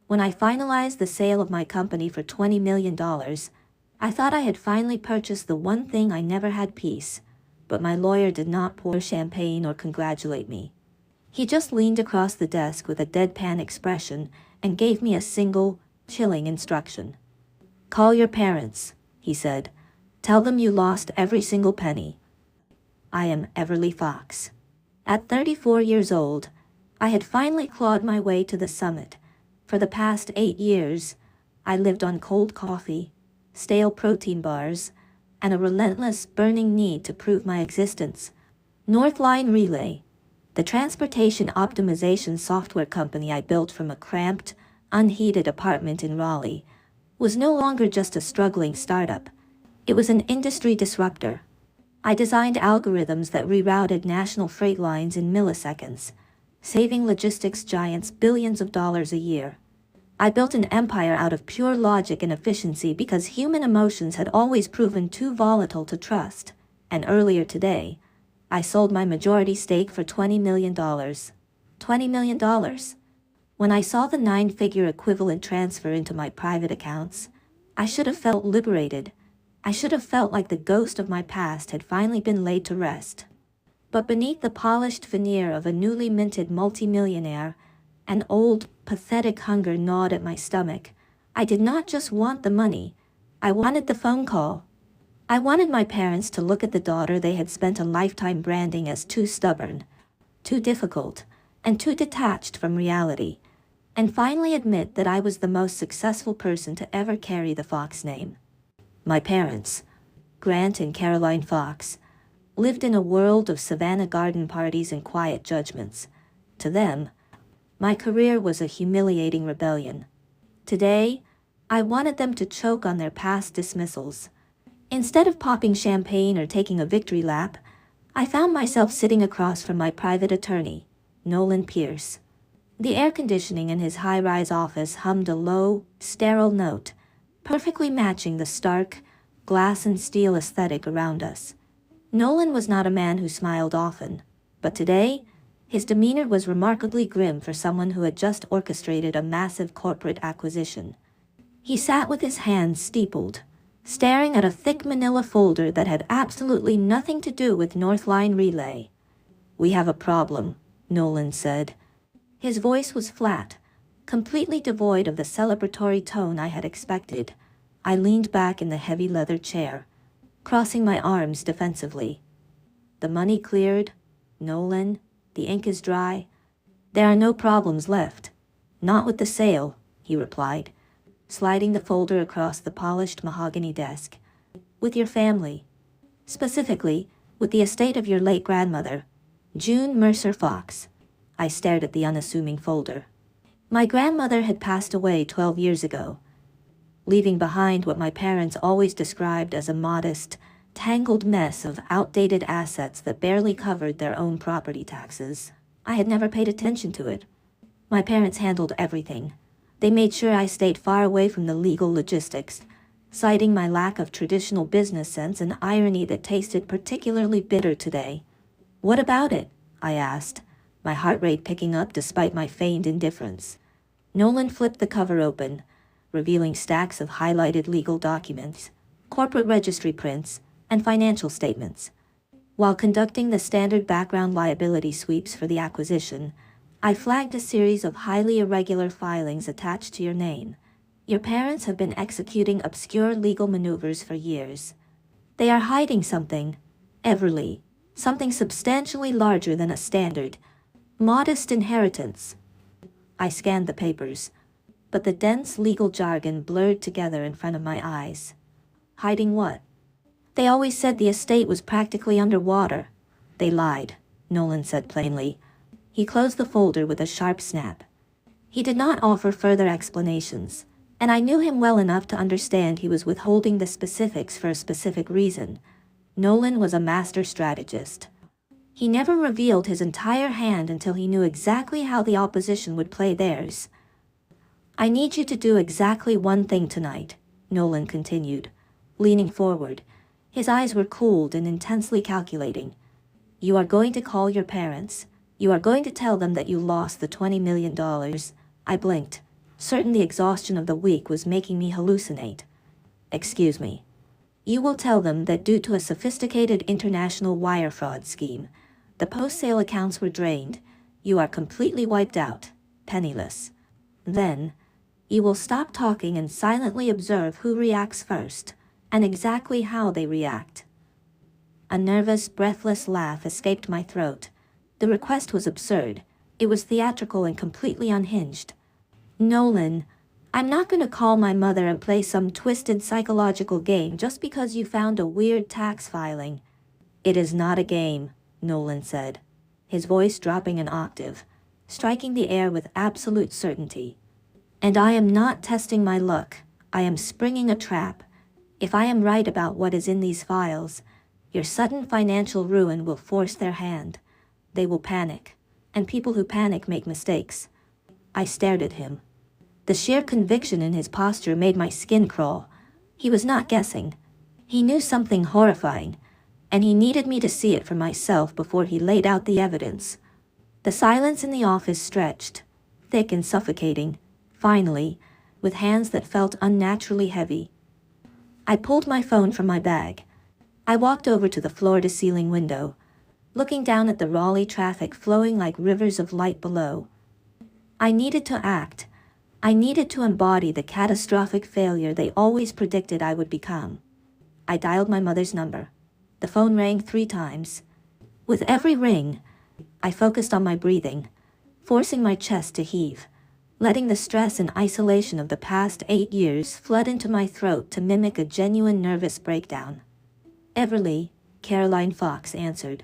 When I finalized the sale of my company for $20 million, I thought I had finally purchased the one thing I never had: peace. But my lawyer did not pour champagne or congratulate me. He just leaned across the desk with a deadpan expression and gave me a single, chilling instruction. "Call your parents," he said. "Tell them you lost every single penny." I am Everly Fox. At 34 years old, I had finally clawed my way to the summit. For the past 8 years, I lived on cold coffee, stale protein bars, and a relentless, burning need to prove my existence. Northline Relay, the transportation optimization software company I built from a cramped, unheated apartment in Raleigh, was no longer just a struggling startup. It was an industry disruptor. I designed algorithms that rerouted national freight lines in milliseconds, saving logistics giants billions of dollars a year. I built an empire out of pure logic and efficiency because human emotions had always proven too volatile to trust. And earlier today, I sold my majority stake for $20 million. $20 million. When I saw the 9-figure equivalent transfer into my private accounts, I should have felt liberated. I should have felt like the ghost of my past had finally been laid to rest. But beneath the polished veneer of a newly minted multimillionaire, an old, pathetic hunger gnawed at my stomach. I did not just want the money. I wanted the phone call. I wanted my parents to look at the daughter they had spent a lifetime branding as too stubborn, too difficult, and too detached from reality, and finally admit that I was the most successful person to ever carry the Fox name. My parents, Grant and Caroline Fox, lived in a world of Savannah garden parties and quiet judgments. To them, my career was a humiliating rebellion. Today, I wanted them to choke on their past dismissals. Instead of popping champagne or taking a victory lap, I found myself sitting across from my private attorney, Nolan Pierce. The air conditioning in his high-rise office hummed a low, sterile note, perfectly matching the stark, glass and steel aesthetic around us. Nolan was not a man who smiled often, but today, his demeanor was remarkably grim for someone who had just orchestrated a massive corporate acquisition. He sat with his hands steepled, staring at a thick manila folder that had absolutely nothing to do with Northline Relay. "We have a problem," Nolan said. His voice was flat, completely devoid of the celebratory tone I had expected. I leaned back in the heavy leather chair, crossing my arms defensively. "The money cleared, Nolan. The ink is dry. There are no problems left." "Not with the sale," he replied, sliding the folder across the polished mahogany desk. "With your family. Specifically, with the estate of your late grandmother, June Mercer Fox." I stared at the unassuming folder. My grandmother had passed away 12 years ago, leaving behind what my parents always described as a modest, tangled mess of outdated assets that barely covered their own property taxes. I had never paid attention to it. My parents handled everything. They made sure I stayed far away from the legal logistics, citing my lack of traditional business sense and irony that tasted particularly bitter today. "What about it?" I asked, my heart rate picking up despite my feigned indifference. Nolan flipped the cover open, revealing stacks of highlighted legal documents, corporate registry prints, and financial statements. While conducting the standard background liability sweeps for the acquisition, I flagged a series of highly irregular filings attached to your name. Your parents have been executing obscure legal maneuvers for years. They are hiding something, Everly, something substantially larger than a standard, modest inheritance. I scanned the papers, but the dense legal jargon blurred together in front of my eyes. Hiding what? They always said the estate was practically underwater. They lied, Nolan said plainly. He closed the folder with a sharp snap. He did not offer further explanations, and I knew him well enough to understand he was withholding the specifics for a specific reason. Nolan was a master strategist. He never revealed his entire hand until he knew exactly how the opposition would play theirs. "I need you to do exactly one thing tonight," Nolan continued, leaning forward. His eyes were cooled and intensely calculating. "You are going to call your parents. You are going to tell them that you lost the $20 million. I blinked. certain the exhaustion of the week was making me hallucinate. "Excuse me. You will tell them that due to a sophisticated international wire fraud scheme, the post-sale accounts were drained. You are completely wiped out, penniless. Then, you will stop talking and silently observe who reacts first, and exactly how they react." A nervous, breathless laugh escaped my throat. The request was absurd. It was theatrical and completely unhinged. "Nolan, I'm not going to call my mother and play some twisted psychological game just because you found a weird tax filing." "It is not a game," Nolan said, his voice dropping an octave, striking the air with absolute certainty. "And I am not testing my luck. I am springing a trap. If I am right about what is in these files, your sudden financial ruin will force their hand. They will panic, and people who panic make mistakes." I stared at him. The sheer conviction in his posture made my skin crawl. He was not guessing. He knew something horrifying, and he needed me to see it for myself before he laid out the evidence. The silence in the office stretched, thick and suffocating, finally, with hands that felt unnaturally heavy. I pulled my phone from my bag. I walked over to the floor-to-ceiling window, looking down at the Raleigh traffic flowing like rivers of light below. I needed to act. I needed to embody the catastrophic failure they always predicted I would become. I dialed my mother's number. The phone rang 3 times. With every ring, I focused on my breathing, forcing my chest to heave, letting the stress and isolation of the past 8 years flood into my throat to mimic a genuine nervous breakdown. "Everly," Caroline Fox answered.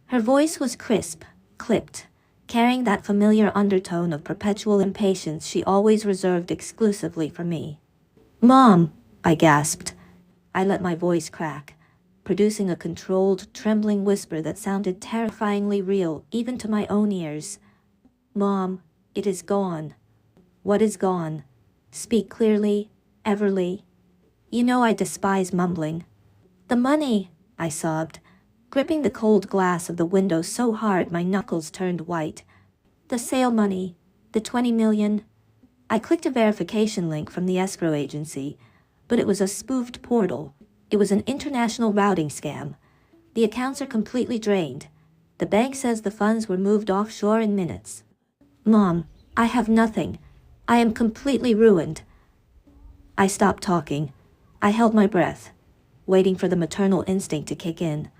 Her voice was crisp, clipped, carrying that familiar undertone of perpetual impatience she always reserved exclusively for me. "Mom," I gasped. I let my voice crack, producing a controlled, trembling whisper that sounded terrifyingly real even to my own ears. "Mom, it is gone." "What is gone? Speak clearly, Everly." "You know I despise mumbling." "The money," I sobbed, gripping the cold glass of the window so hard my knuckles turned white. "The sale money, the 20 million. I clicked a verification link from the escrow agency, but it was a spoofed portal. It was an international routing scam. The accounts are completely drained. The bank says the funds were moved offshore in minutes." "Mom, I have nothing. I am completely ruined." I stopped talking. I held my breath, waiting for the maternal instinct to kick in.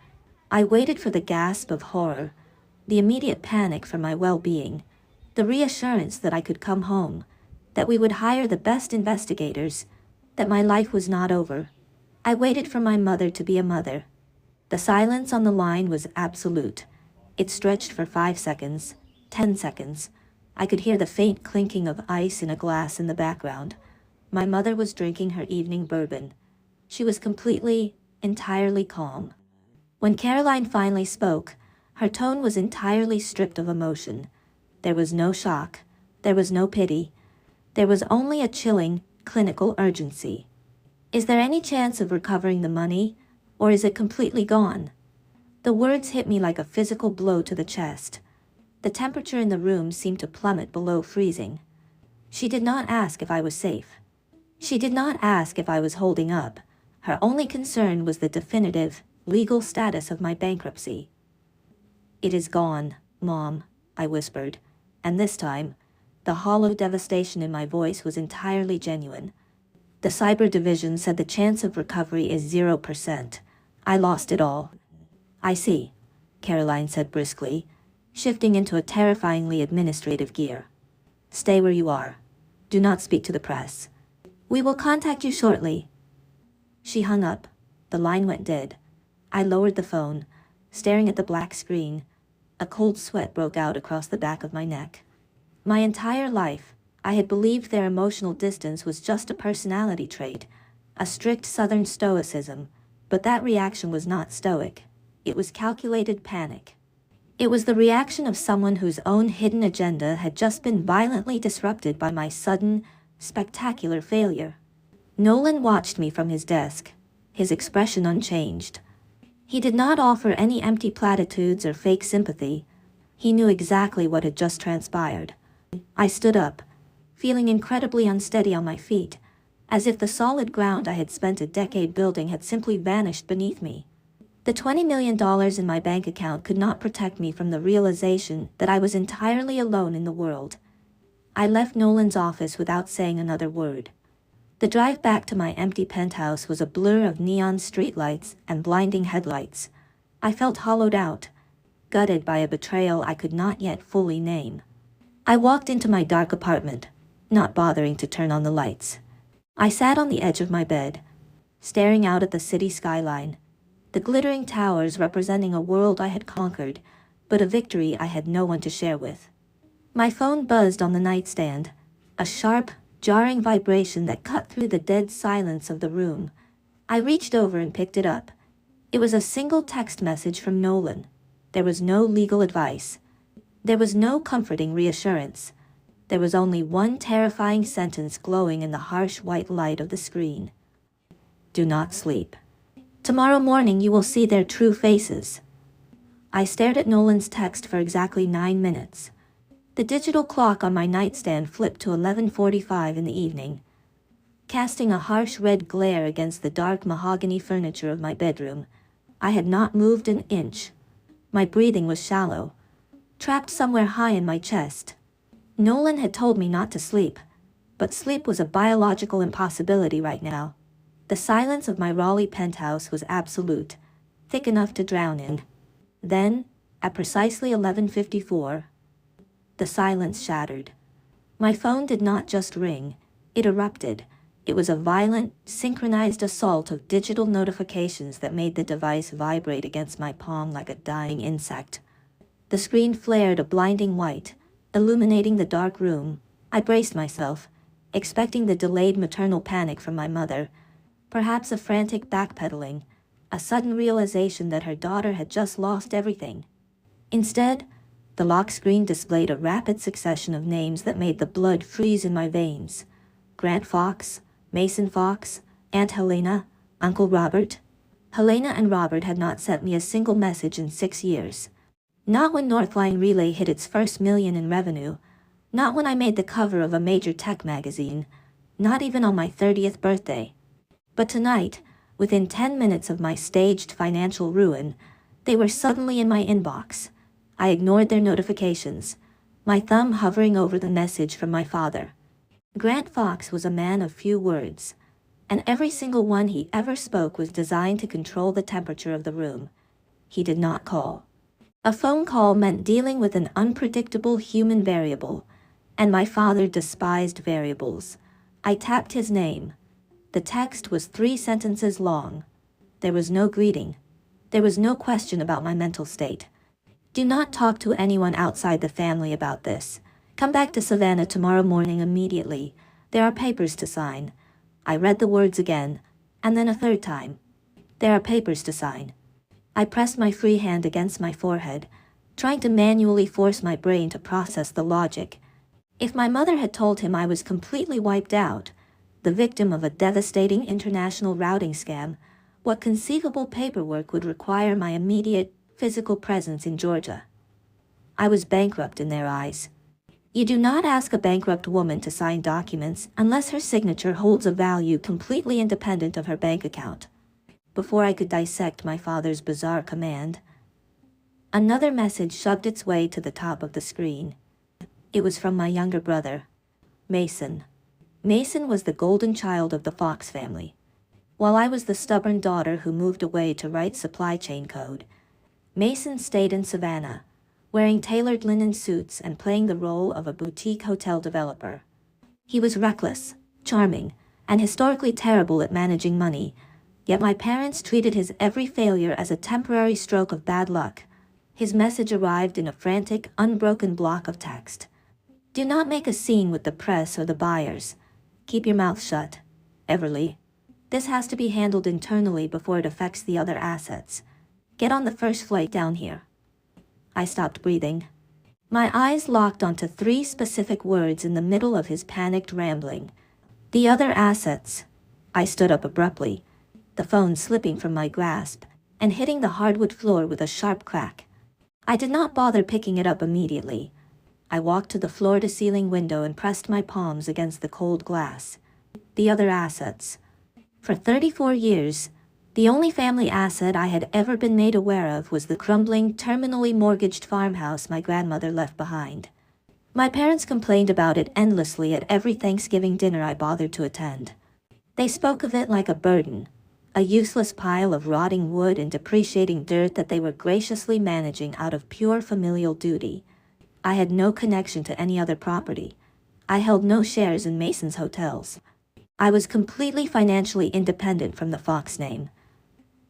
I waited for the gasp of horror, the immediate panic for my well-being, the reassurance that I could come home, that we would hire the best investigators, that my life was not over. I waited for my mother to be a mother. The silence on the line was absolute. It stretched for 5 seconds, 10 seconds. I could hear the faint clinking of ice in a glass in the background. My mother was drinking her evening bourbon. She was completely, entirely calm. When Caroline finally spoke, her tone was entirely stripped of emotion. There was no shock. There was no pity. There was only a chilling, clinical urgency. "Is there any chance of recovering the money, or is it completely gone?" The words hit me like a physical blow to the chest. The temperature in the room seemed to plummet below freezing. She did not ask if I was safe. She did not ask if I was holding up. Her only concern was the definitive, legal status of my bankruptcy. "It is gone, Mom," I whispered, and this time, the hollow devastation in my voice was entirely genuine. "The cyber division said the chance of recovery is 0%. I lost it all." "I see," Caroline said briskly, shifting into a terrifyingly administrative gear. "Stay where you are. Do not speak to the press. We will contact you shortly." She hung up. The line went dead. I lowered the phone, staring at the black screen. A cold sweat broke out across the back of my neck. My entire life, I had believed their emotional distance was just a personality trait, a strict Southern stoicism, but that reaction was not stoic. It was calculated panic. It was the reaction of someone whose own hidden agenda had just been violently disrupted by my sudden, spectacular failure. Nolan watched me from his desk, his expression unchanged. He did not offer any empty platitudes or fake sympathy. He knew exactly what had just transpired. I stood up, feeling incredibly unsteady on my feet, as if the solid ground I had spent a decade building had simply vanished beneath me. The $20 million in my bank account could not protect me from the realization that I was entirely alone in the world. I left Nolan's office without saying another word. The drive back to my empty penthouse was a blur of neon streetlights and blinding headlights. I felt hollowed out, gutted by a betrayal I could not yet fully name. I walked into my dark apartment, not bothering to turn on the lights. I sat on the edge of my bed, staring out at the city skyline, the glittering towers representing a world I had conquered, but a victory I had no one to share with. My phone buzzed on the nightstand, a sharp, jarring vibration that cut through the dead silence of the room. I reached over and picked it up. It was a single text message from Nolan. There was no legal advice. There was no comforting reassurance. There was only one terrifying sentence glowing in the harsh white light of the screen. Do not sleep. Tomorrow morning you will see their true faces. I stared at Nolan's text for exactly 9 minutes. The digital clock on my nightstand flipped to 11:45 in the evening, casting a harsh red glare against the dark mahogany furniture of my bedroom. I had not moved an inch. My breathing was shallow, trapped somewhere high in my chest. Nolan had told me not to sleep, but sleep was a biological impossibility right now. The silence of my Raleigh penthouse was absolute, thick enough to drown in. Then, at precisely 11:54, the silence shattered. My phone did not just ring, it erupted. It was a violent, synchronized assault of digital notifications that made the device vibrate against my palm like a dying insect. The screen flared a blinding white, illuminating the dark room. I braced myself, expecting the delayed maternal panic from my mother, perhaps a frantic backpedaling, a sudden realization that her daughter had just lost everything. Instead, the lock screen displayed a rapid succession of names that made the blood freeze in my veins. Grant Fox, Mason Fox, Aunt Helena, Uncle Robert. Helena and Robert had not sent me a single message in 6 years. Not when Northline Relay hit its first million in revenue, not when I made the cover of a major tech magazine, not even on my 30th birthday. But tonight, within 10 minutes of my staged financial ruin, they were suddenly in my inbox. I ignored their notifications, my thumb hovering over the message from my father. Grant Fox was a man of few words, and every single one he ever spoke was designed to control the temperature of the room. He did not call. A phone call meant dealing with an unpredictable human variable, and my father despised variables. I tapped his name. The text was 3 sentences long. There was no greeting. There was no question about my mental state. Do not talk to anyone outside the family about this. Come back to Savannah tomorrow morning immediately. There are papers to sign. I read the words again, and then a third time. There are papers to sign. I pressed my free hand against my forehead, trying to manually force my brain to process the logic. If my mother had told him I was completely wiped out, the victim of a devastating international routing scam, what conceivable paperwork would require my immediate, physical presence in Georgia? I was bankrupt in their eyes. You do not ask a bankrupt woman to sign documents unless her signature holds a value completely independent of her bank account. Before I could dissect my father's bizarre command, another message shoved its way to the top of the screen. It was from my younger brother, Mason. Mason was the golden child of the Fox family. While I was the stubborn daughter who moved away to write supply chain code, Mason stayed in Savannah, wearing tailored linen suits and playing the role of a boutique hotel developer. He was reckless, charming, and historically terrible at managing money, yet my parents treated his every failure as a temporary stroke of bad luck. His message arrived in a frantic, unbroken block of text. Do not make a scene with the press or the buyers. Keep your mouth shut, Everly. This has to be handled internally before it affects the other assets. Get on the first flight down here. I stopped breathing. My eyes locked onto 3 specific words in the middle of his panicked rambling. The other assets. I stood up abruptly, the phone slipping from my grasp and hitting the hardwood floor with a sharp crack. I did not bother picking it up immediately. I walked to the floor-to-ceiling window and pressed my palms against the cold glass. The other assets. For 34 years, the only family asset I had ever been made aware of was the crumbling, terminally mortgaged farmhouse my grandmother left behind. My parents complained about it endlessly at every Thanksgiving dinner I bothered to attend. They spoke of it like a burden, a useless pile of rotting wood and depreciating dirt that they were graciously managing out of pure familial duty. I had no connection to any other property. I held no shares in Mason's hotels. I was completely financially independent from the Fox name.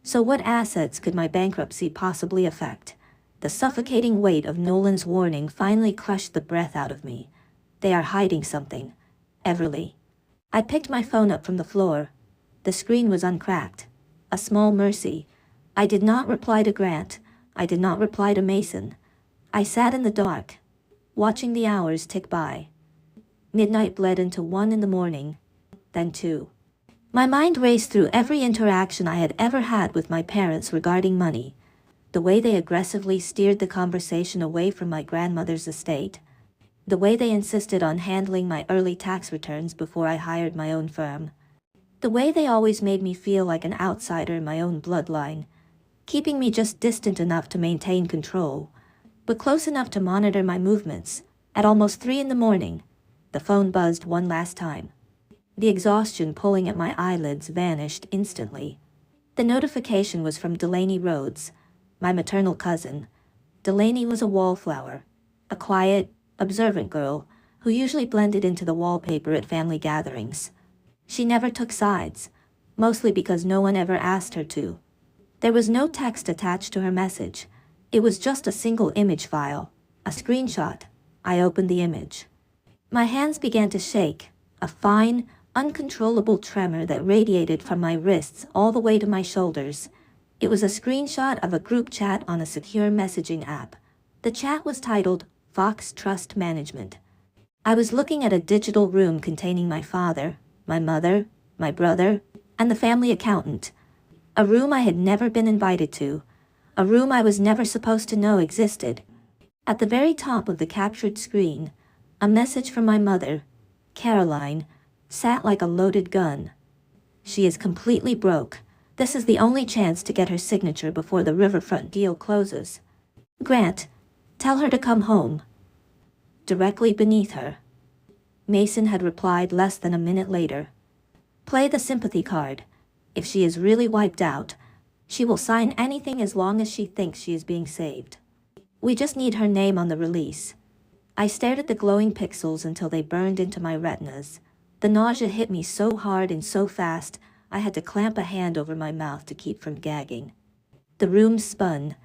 So what assets could my bankruptcy possibly affect? The suffocating weight of Nolan's warning finally crushed the breath out of me. They are hiding something. Everly. I picked my phone up from the floor. The screen was uncracked. A small mercy. I did not reply to Grant. I did not reply to Mason. I sat in the dark, watching the hours tick by. Midnight bled into 1 in the morning, then 2. My mind raced through every interaction I had ever had with my parents regarding money. The way they aggressively steered the conversation away from my grandmother's estate. The way they insisted on handling my early tax returns before I hired my own firm. The way they always made me feel like an outsider in my own bloodline, keeping me just distant enough to maintain control, but close enough to monitor my movements. At almost 3 in the morning, the phone buzzed one last time. The exhaustion pulling at my eyelids vanished instantly. The notification was from Delaney Rhodes, my maternal cousin. Delaney was a wallflower, a quiet, observant girl who usually blended into the wallpaper at family gatherings. She never took sides, mostly because no one ever asked her to. There was no text attached to her message. It was just a single image file, a screenshot. I opened the image. My hands began to shake, a fine, uncontrollable tremor that radiated from my wrists all the way to my shoulders. It was a screenshot of a group chat on a secure messaging app. The chat was titled, Fox Trust Management. I was looking at a digital room containing my father, my mother, my brother, and the family accountant. A room I had never been invited to. A room I was never supposed to know existed. At the very top of the captured screen, a message from my mother, Caroline, sat like a loaded gun. She is completely broke. This is the only chance to get her signature before the riverfront deal closes. Grant, tell her to come home. Directly beneath her, Mason had replied less than a minute later. Play the sympathy card. If she is really wiped out, she will sign anything as long as she thinks she is being saved. We just need her name on the release. I stared at the glowing pixels until they burned into my retinas. The nausea hit me so hard and so fast, I had to clamp a hand over my mouth to keep from gagging. The room spun,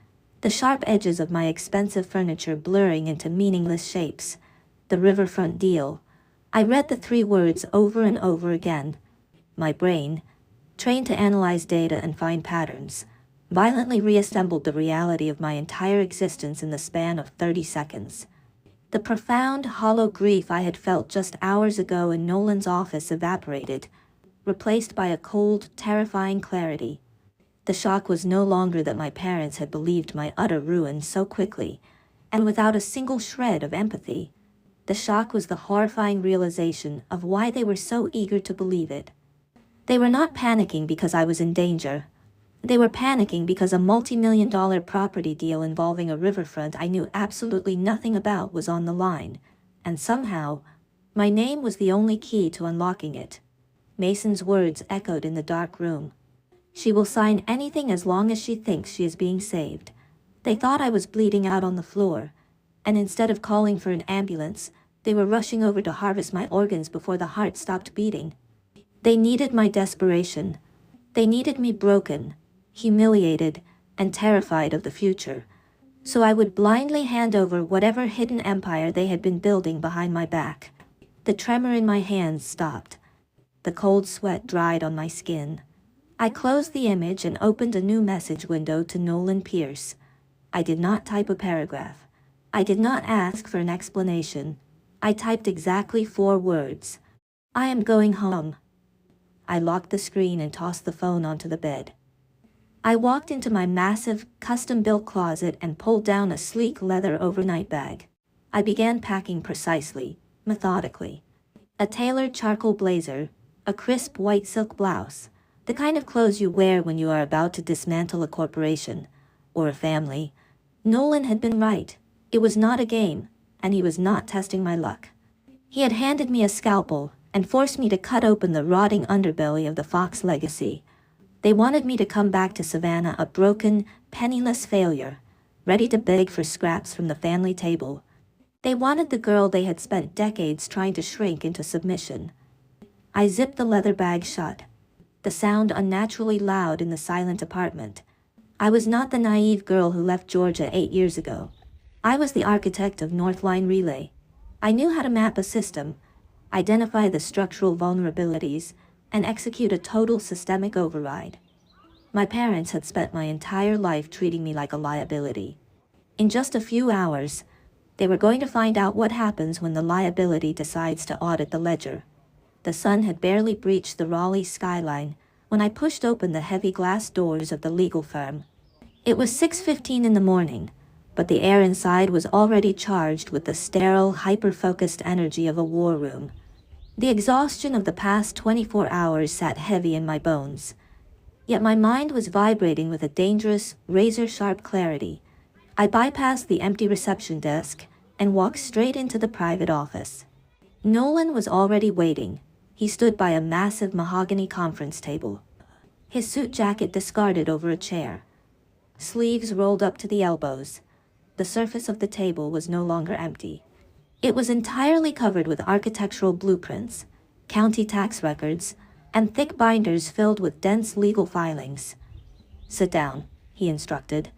the sharp edges of my expensive furniture blurring into meaningless shapes. The riverfront deal. I read the 3 words over and over again. My brain, trained to analyze data and find patterns, violently reassembled the reality of my entire existence in the span of 30 seconds. The profound, hollow grief I had felt just hours ago in Nolan's office evaporated, replaced by a cold, terrifying clarity. The shock was no longer that my parents had believed my utter ruin so quickly, and without a single shred of empathy. The shock was the horrifying realization of why they were so eager to believe it. They were not panicking because I was in danger. They were panicking because a multi-million-dollar property deal involving a riverfront I knew absolutely nothing about was on the line, and somehow, my name was the only key to unlocking it. Mason's words echoed in the dark room. She will sign anything as long as she thinks she is being saved. They thought I was bleeding out on the floor, and instead of calling for an ambulance, they were rushing over to harvest my organs before the heart stopped beating. They needed my desperation. They needed me broken, humiliated, and terrified of the future, so I would blindly hand over whatever hidden empire they had been building behind my back. The tremor in my hands stopped. The cold sweat dried on my skin. I closed the image and opened a new message window to Nolan Pierce. I did not type a paragraph. I did not ask for an explanation. I typed exactly 4 words. I am going home. I locked the screen and tossed the phone onto the bed. I walked into my massive, custom-built closet and pulled down a sleek leather overnight bag. I began packing precisely, methodically. A tailored charcoal blazer, a crisp white silk blouse, the kind of clothes you wear when you are about to dismantle a corporation, or a family. Nolan had been right. It was not a game, and he was not testing my luck. He had handed me a scalpel and forced me to cut open the rotting underbelly of the Fox legacy. They wanted me to come back to Savannah a broken, penniless failure, ready to beg for scraps from the family table. They wanted the girl they had spent decades trying to shrink into submission. I zipped the leather bag shut, the sound unnaturally loud in the silent apartment. I was not the naive girl who left Georgia 8 years ago. I was the architect of Northline Relay. I knew how to map a system, identify the structural vulnerabilities, and execute a total systemic override. My parents had spent my entire life treating me like a liability. In just a few hours, they were going to find out what happens when the liability decides to audit the ledger. The sun had barely breached the Raleigh skyline when I pushed open the heavy glass doors of the legal firm. It was 6:15 in the morning, but the air inside was already charged with the sterile, hyper-focused energy of a war room. The exhaustion of the past 24 hours sat heavy in my bones. Yet my mind was vibrating with a dangerous, razor-sharp clarity. I bypassed the empty reception desk and walked straight into the private office. Nolan was already waiting. He stood by a massive mahogany conference table, his suit jacket discarded over a chair, sleeves rolled up to the elbows. The surface of the table was no longer empty. It was entirely covered with architectural blueprints, county tax records, and thick binders filled with dense legal filings. "Sit down," he instructed,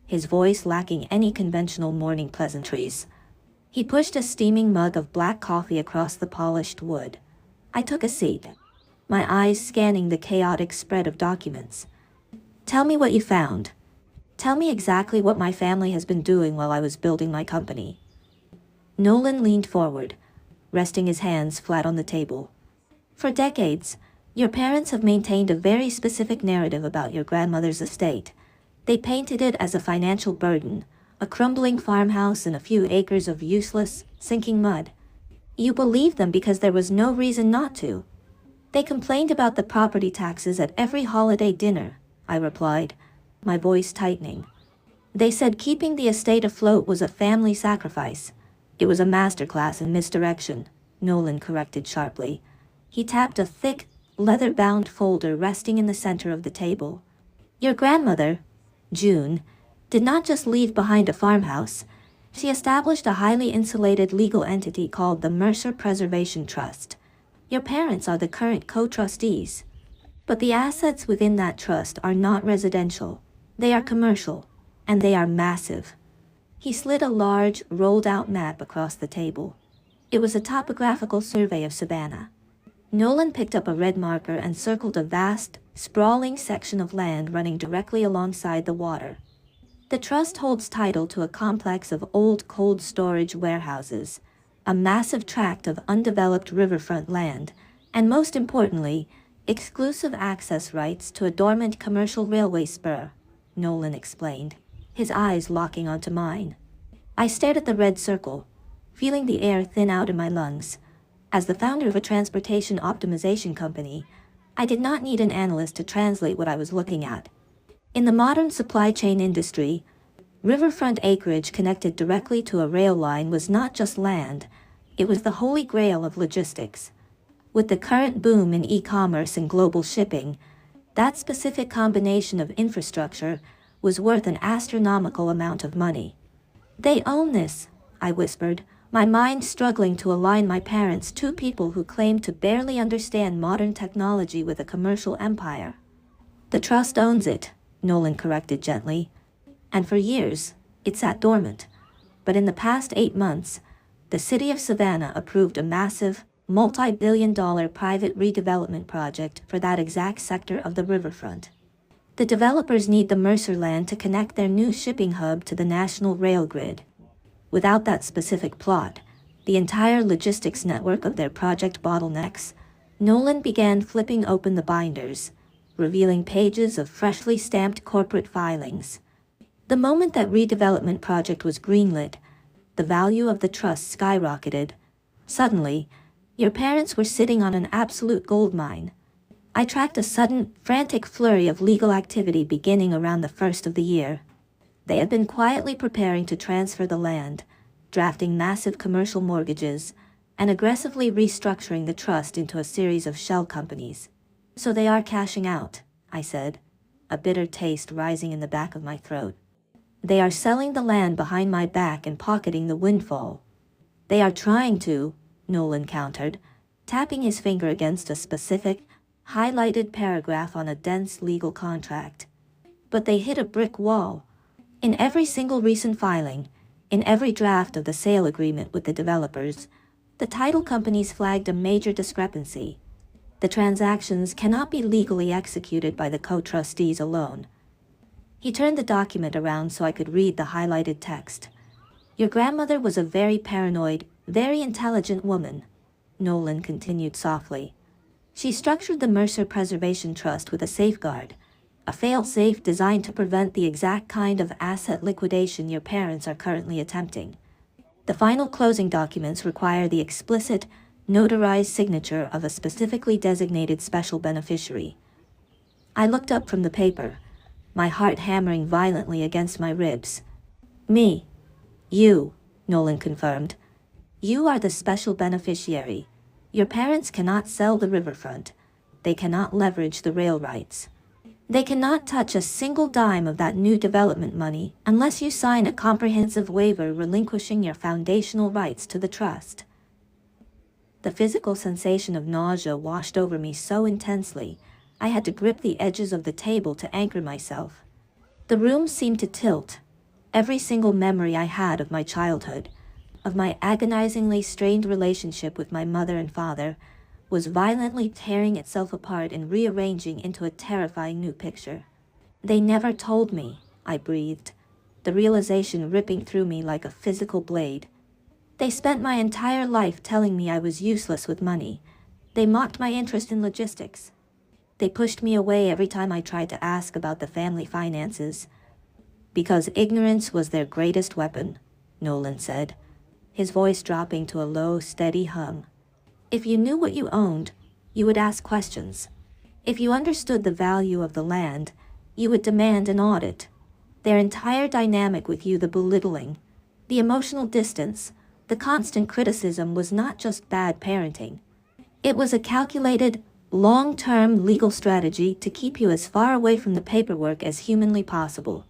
his voice lacking any conventional morning pleasantries. He pushed a steaming mug of black coffee across the polished wood. I took a seat, my eyes scanning the chaotic spread of documents. "Tell me what you found. Tell me exactly what my family has been doing while I was building my company." Nolan leaned forward, resting his hands flat on the table. "For decades, your parents have maintained a very specific narrative about your grandmother's estate. They painted it as a financial burden, a crumbling farmhouse and a few acres of useless, sinking mud. You believed them because there was no reason not to. They complained about the property taxes at every holiday dinner," I replied, my voice tightening. "They said keeping the estate afloat was a family sacrifice. It was a masterclass in misdirection," Nolan corrected sharply. He tapped a thick, leather-bound folder resting in the center of the table. "Your grandmother, June, did not just leave behind a farmhouse. She established a highly insulated legal entity called the Mercer Preservation Trust. Your parents are the current co-trustees. But the assets within that trust are not residential. They are commercial, and they are massive." He slid a large, rolled-out map across the table. It was a topographical survey of Savannah. Nolan picked up a red marker and circled a vast, sprawling section of land running directly alongside the water. "The trust holds title to a complex of old cold storage warehouses, a massive tract of undeveloped riverfront land, and most importantly, exclusive access rights to a dormant commercial railway spur," Nolan explained, his eyes locking onto mine. I stared at the red circle, feeling the air thin out in my lungs. As the founder of a transportation optimization company, I did not need an analyst to translate what I was looking at. In the modern supply chain industry, riverfront acreage connected directly to a rail line was not just land, it was the holy grail of logistics. With the current boom in e-commerce and global shipping, that specific combination of infrastructure was worth an astronomical amount of money. "They own this," I whispered, my mind struggling to align my parents, two people who claimed to barely understand modern technology, with a commercial empire. "The trust owns it," Nolan corrected gently. "And for years, it sat dormant. But in the past 8 months, the city of Savannah approved a massive, multi-billion-dollar private redevelopment project for that exact sector of the riverfront. The developers need the Mercer land to connect their new shipping hub to the national rail grid. Without that specific plot, the entire logistics network of their project bottlenecks." Nolan began flipping open the binders, revealing pages of freshly stamped corporate filings. The moment that redevelopment project was greenlit, The value of the trust skyrocketed. Suddenly, your parents were sitting on an absolute goldmine. I tracked a sudden, frantic flurry of legal activity beginning around the first of the year. They had been quietly preparing to transfer the land, drafting massive commercial mortgages, and aggressively restructuring the trust into a series of shell companies. So they are cashing out, I said, a bitter taste rising in the back of my throat. They are selling the land behind my back and pocketing the windfall. They are trying to, Nolan countered, tapping his finger against a specific, highlighted paragraph on a dense legal contract. But they hit a brick wall. In every single recent filing, in every draft of the sale agreement with the developers, the title companies flagged a major discrepancy. The transactions cannot be legally executed by the co-trustees alone. He turned the document around so I could read the highlighted text. Your grandmother was a very paranoid, very intelligent woman, Nolan continued softly. She structured the Mercer Preservation Trust with a safeguard, a fail-safe designed to prevent the exact kind of asset liquidation your parents are currently attempting. The final closing documents require the explicit, notarized signature of a specifically designated special beneficiary. I looked up from the paper, my heart hammering violently against my ribs. Me. You, Nolan confirmed. You are the special beneficiary. Your parents cannot sell the riverfront. They cannot leverage the rail rights. They cannot touch a single dime of that new development money unless you sign a comprehensive waiver relinquishing your foundational rights to the trust. The physical sensation of nausea washed over me so intensely, I had to grip the edges of the table to anchor myself. The room seemed to tilt. Every single memory I had of my childhood, of my agonizingly strained relationship with my mother and father, was violently tearing itself apart and rearranging into a terrifying new picture. They never told me, I breathed, the realization ripping through me like a physical blade. They spent my entire life telling me I was useless with money. They mocked my interest in logistics. They pushed me away every time I tried to ask about the family finances. Because ignorance was their greatest weapon, Nolan said, his voice dropping to a low, steady hum. If you knew what you owned, you would ask questions. If you understood the value of the land, you would demand an audit. Their entire dynamic with you, the belittling, the emotional distance, the constant criticism was not just bad parenting. It was a calculated, long-term legal strategy to keep you as far away from the paperwork as humanly possible.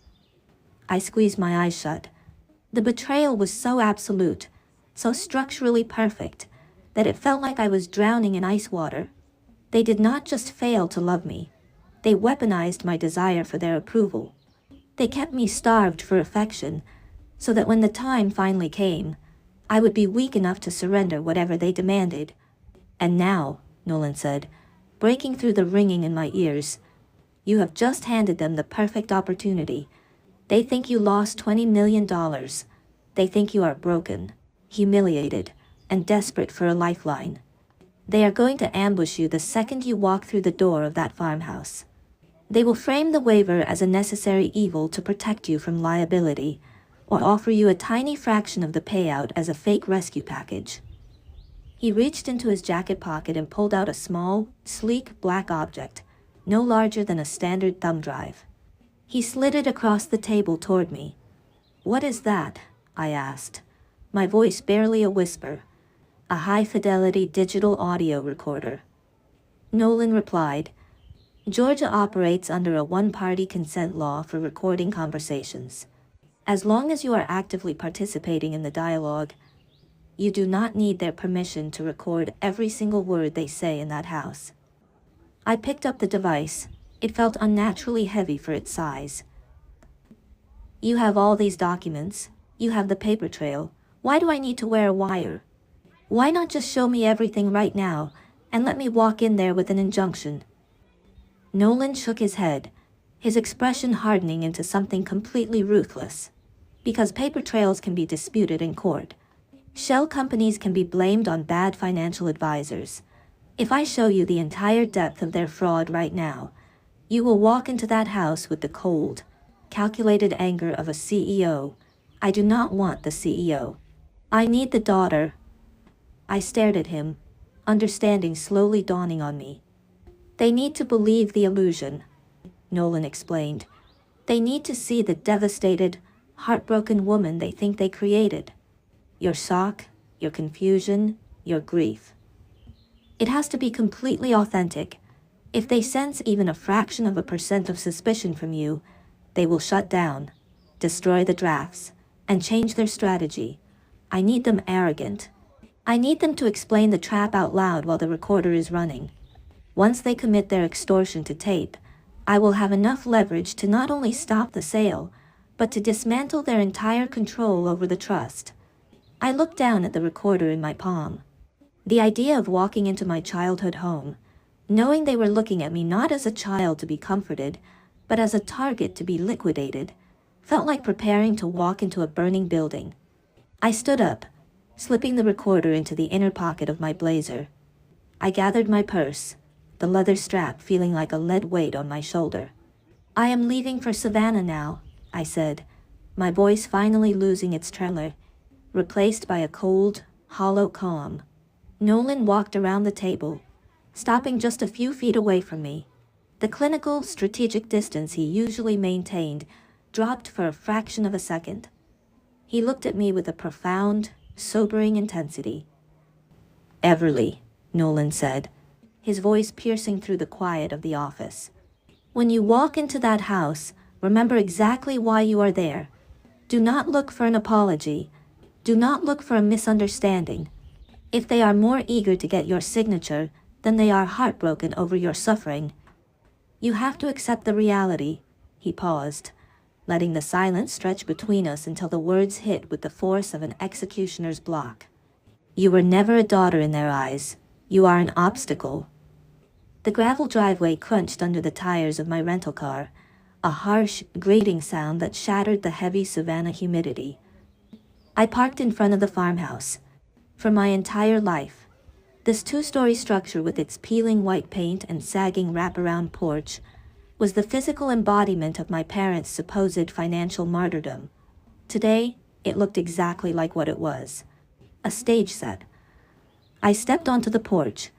I squeezed my eyes shut. The betrayal was so absolute, so structurally perfect, that it felt like I was drowning in ice water. They did not just fail to love me. They weaponized my desire for their approval. They kept me starved for affection, so that when the time finally came, I would be weak enough to surrender whatever they demanded. And now, Nolan said, breaking through the ringing in my ears, you have just handed them the perfect opportunity. They think you lost $20 million. They think you are broken, humiliated, and desperate for a lifeline. They are going to ambush you the second you walk through the door of that farmhouse. They will frame the waiver as a necessary evil to protect you from liability, or offer you a tiny fraction of the payout as a fake rescue package. He reached into his jacket pocket and pulled out a small, sleek black object, no larger than a standard thumb drive. He slid it across the table toward me. What is that? I asked, my voice barely a whisper. A high-fidelity digital audio recorder. Nolan replied, Georgia operates under a one-party consent law for recording conversations. As long as you are actively participating in the dialogue, you do not need their permission to record every single word they say in that house. I picked up the device. It felt unnaturally heavy for its size. You have all these documents. You have the paper trail. Why do I need to wear a wire? Why not just show me everything right now, and let me walk in there with an injunction? Nolan shook his head, his expression hardening into something completely ruthless. Because paper trails can be disputed in court. Shell companies can be blamed on bad financial advisors. If I show you the entire depth of their fraud right now, you will walk into that house with the cold, calculated anger of a CEO. I do not want the CEO. I need the daughter. I stared at him, understanding slowly dawning on me. They need to believe the illusion, Nolan explained. They need to see the devastated, heartbroken woman they think they created. Your shock, your confusion, your grief. It has to be completely authentic. If they sense even a fraction of a percent of suspicion from you, they will shut down, destroy the drafts, and change their strategy. I need them arrogant. I need them to explain the trap out loud while the recorder is running. Once they commit their extortion to tape, I will have enough leverage to not only stop the sale, but to dismantle their entire control over the trust. I looked down at the recorder in my palm. The idea of walking into my childhood home, knowing they were looking at me not as a child to be comforted, but as a target to be liquidated, felt like preparing to walk into a burning building. I stood up, slipping the recorder into the inner pocket of my blazer. I gathered my purse, the leather strap feeling like a lead weight on my shoulder. I am leaving for Savannah now, I said, my voice finally losing its tremor, replaced by a cold, hollow calm. Nolan walked around the table, stopping just a few feet away from me. The clinical, strategic distance he usually maintained dropped for a fraction of a second. He looked at me with a profound, sobering intensity. "Everly," Nolan said, his voice piercing through the quiet of the office. "When you walk into that house, remember exactly why you are there. Do not look for an apology. Do not look for a misunderstanding. If they are more eager to get your signature than they are heartbroken over your suffering, you have to accept the reality." He paused, letting the silence stretch between us until the words hit with the force of an executioner's block. "You were never a daughter in their eyes. You are an obstacle." The gravel driveway crunched under the tires of my rental car, a harsh, grating sound that shattered the heavy Savannah humidity. I parked in front of the farmhouse. For my entire life, this two-story structure with its peeling white paint and sagging wraparound porch was the physical embodiment of my parents' supposed financial martyrdom. Today, it looked exactly like what it was. A stage set. I stepped onto the porch,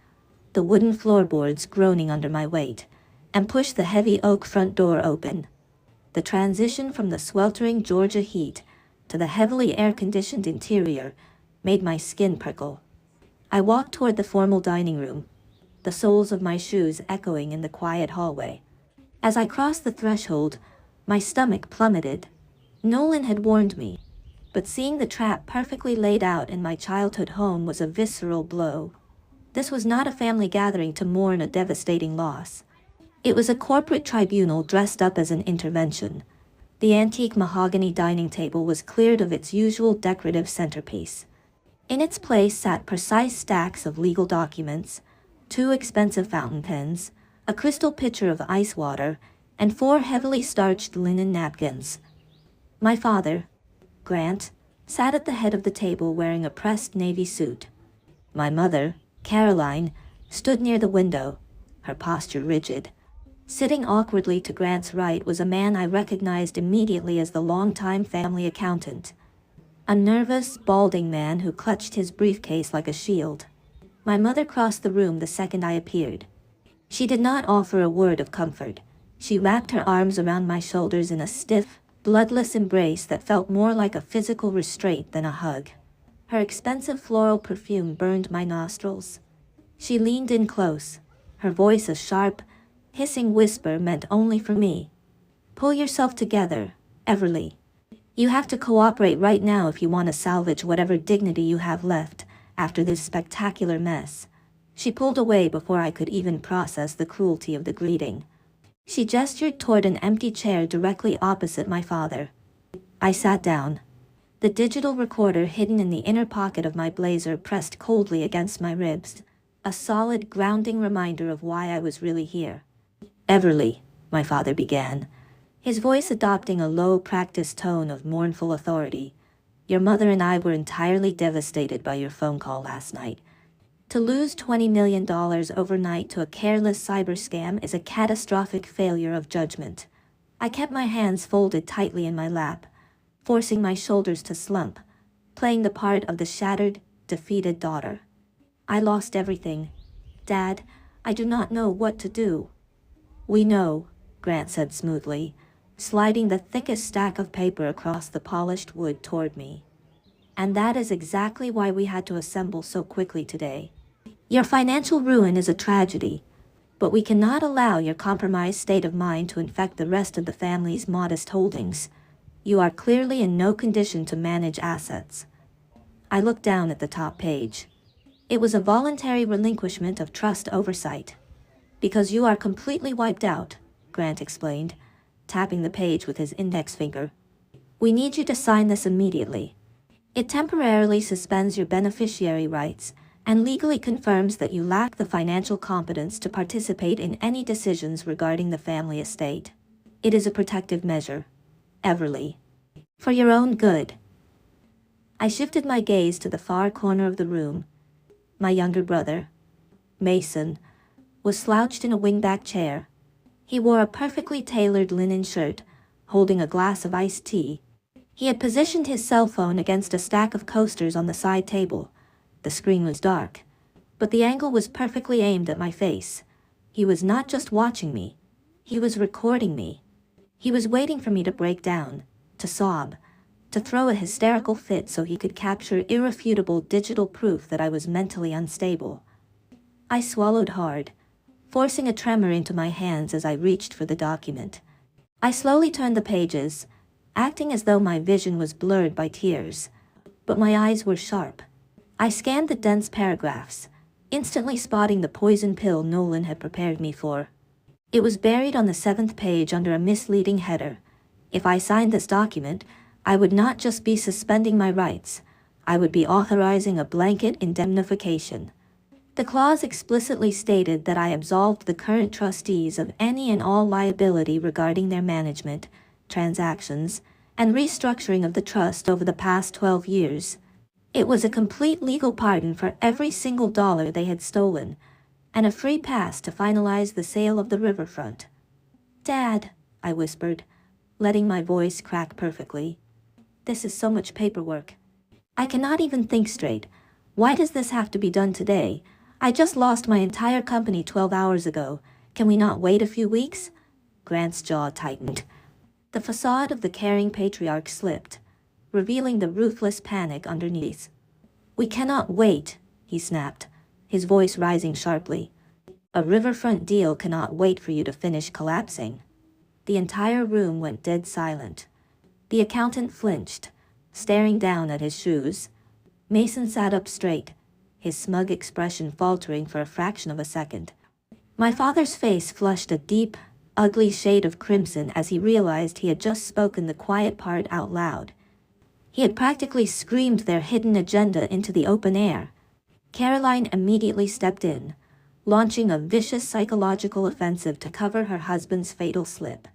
the wooden floorboards groaning under my weight, and pushed the heavy oak front door open. The transition from the sweltering Georgia heat to the heavily air-conditioned interior made my skin prickle. I walked toward the formal dining room, the soles of my shoes echoing in the quiet hallway. As I crossed the threshold, my stomach plummeted. Nolan had warned me, but seeing the trap perfectly laid out in my childhood home was a visceral blow. This was not a family gathering to mourn a devastating loss. It was a corporate tribunal dressed up as an intervention. The antique mahogany dining table was cleared of its usual decorative centerpiece. In its place sat precise stacks of legal documents, 2 expensive fountain pens, a crystal pitcher of ice water, and 4 heavily starched linen napkins. My father, Grant, sat at the head of the table wearing a pressed navy suit. My mother, Caroline, stood near the window, her posture rigid. Sitting awkwardly to Grant's right was a man I recognized immediately as the longtime family accountant. A nervous, balding man who clutched his briefcase like a shield. My mother crossed the room the second I appeared. She did not offer a word of comfort. She wrapped her arms around my shoulders in a stiff, bloodless embrace that felt more like a physical restraint than a hug. Her expensive floral perfume burned my nostrils. She leaned in close, her voice a sharp, hissing whisper meant only for me. "Pull yourself together, Everly. You have to cooperate right now if you want to salvage whatever dignity you have left after this spectacular mess." She pulled away before I could even process the cruelty of the greeting. She gestured toward an empty chair directly opposite my father. I sat down. The digital recorder hidden in the inner pocket of my blazer pressed coldly against my ribs, a solid, grounding reminder of why I was really here. "Everly," my father began, his voice adopting a low, practiced tone of mournful authority. "Your mother and I were entirely devastated by your phone call last night. To lose $20 million overnight to a careless cyber scam is a catastrophic failure of judgment." I kept my hands folded tightly in my lap, forcing my shoulders to slump, playing the part of the shattered, defeated daughter. I lost everything. Dad, I do not know what to do. We know, Grant said smoothly, sliding the thickest stack of paper across the polished wood toward me. And that is exactly why we had to assemble so quickly today. Your financial ruin is a tragedy, but we cannot allow your compromised state of mind to infect the rest of the family's modest holdings. You are clearly in no condition to manage assets. I looked down at the top page. It was a voluntary relinquishment of trust oversight. Because you are completely wiped out, Grant explained, tapping the page with his index finger. We need you to sign this immediately. It temporarily suspends your beneficiary rights and legally confirms that you lack the financial competence to participate in any decisions regarding the family estate. It is a protective measure. Everly. For your own good. I shifted my gaze to the far corner of the room. My younger brother, Mason, was slouched in a wingback chair. He wore a perfectly tailored linen shirt, holding a glass of iced tea. He had positioned his cell phone against a stack of coasters on the side table. The screen was dark, but the angle was perfectly aimed at my face. He was not just watching me. He was recording me. He was waiting for me to break down, to sob, to throw a hysterical fit so he could capture irrefutable digital proof that I was mentally unstable. I swallowed hard, forcing a tremor into my hands as I reached for the document. I slowly turned the pages, acting as though my vision was blurred by tears, but my eyes were sharp. I scanned the dense paragraphs, instantly spotting the poison pill Nolan had prepared me for. It was buried on the 7th page under a misleading header. If I signed this document, I would not just be suspending my rights, I would be authorizing a blanket indemnification. The clause explicitly stated that I absolved the current trustees of any and all liability regarding their management, transactions, and restructuring of the trust over the past 12 years. It was a complete legal pardon for every single dollar they had stolen, and a free pass to finalize the sale of the riverfront. Dad, I whispered, letting my voice crack perfectly. This is so much paperwork. I cannot even think straight. Why does this have to be done today? I just lost my entire company 12 hours ago. Can we not wait a few weeks? Grant's jaw tightened. The facade of the caring patriarch slipped, revealing the ruthless panic underneath. We cannot wait, he snapped, his voice rising sharply. A riverfront deal cannot wait for you to finish collapsing. The entire room went dead silent. The accountant flinched, staring down at his shoes. Mason sat up straight, his smug expression faltering for a fraction of a second. My father's face flushed a deep, ugly shade of crimson as he realized he had just spoken the quiet part out loud. He had practically screamed their hidden agenda into the open air. Caroline immediately stepped in, launching a vicious psychological offensive to cover her husband's fatal slip.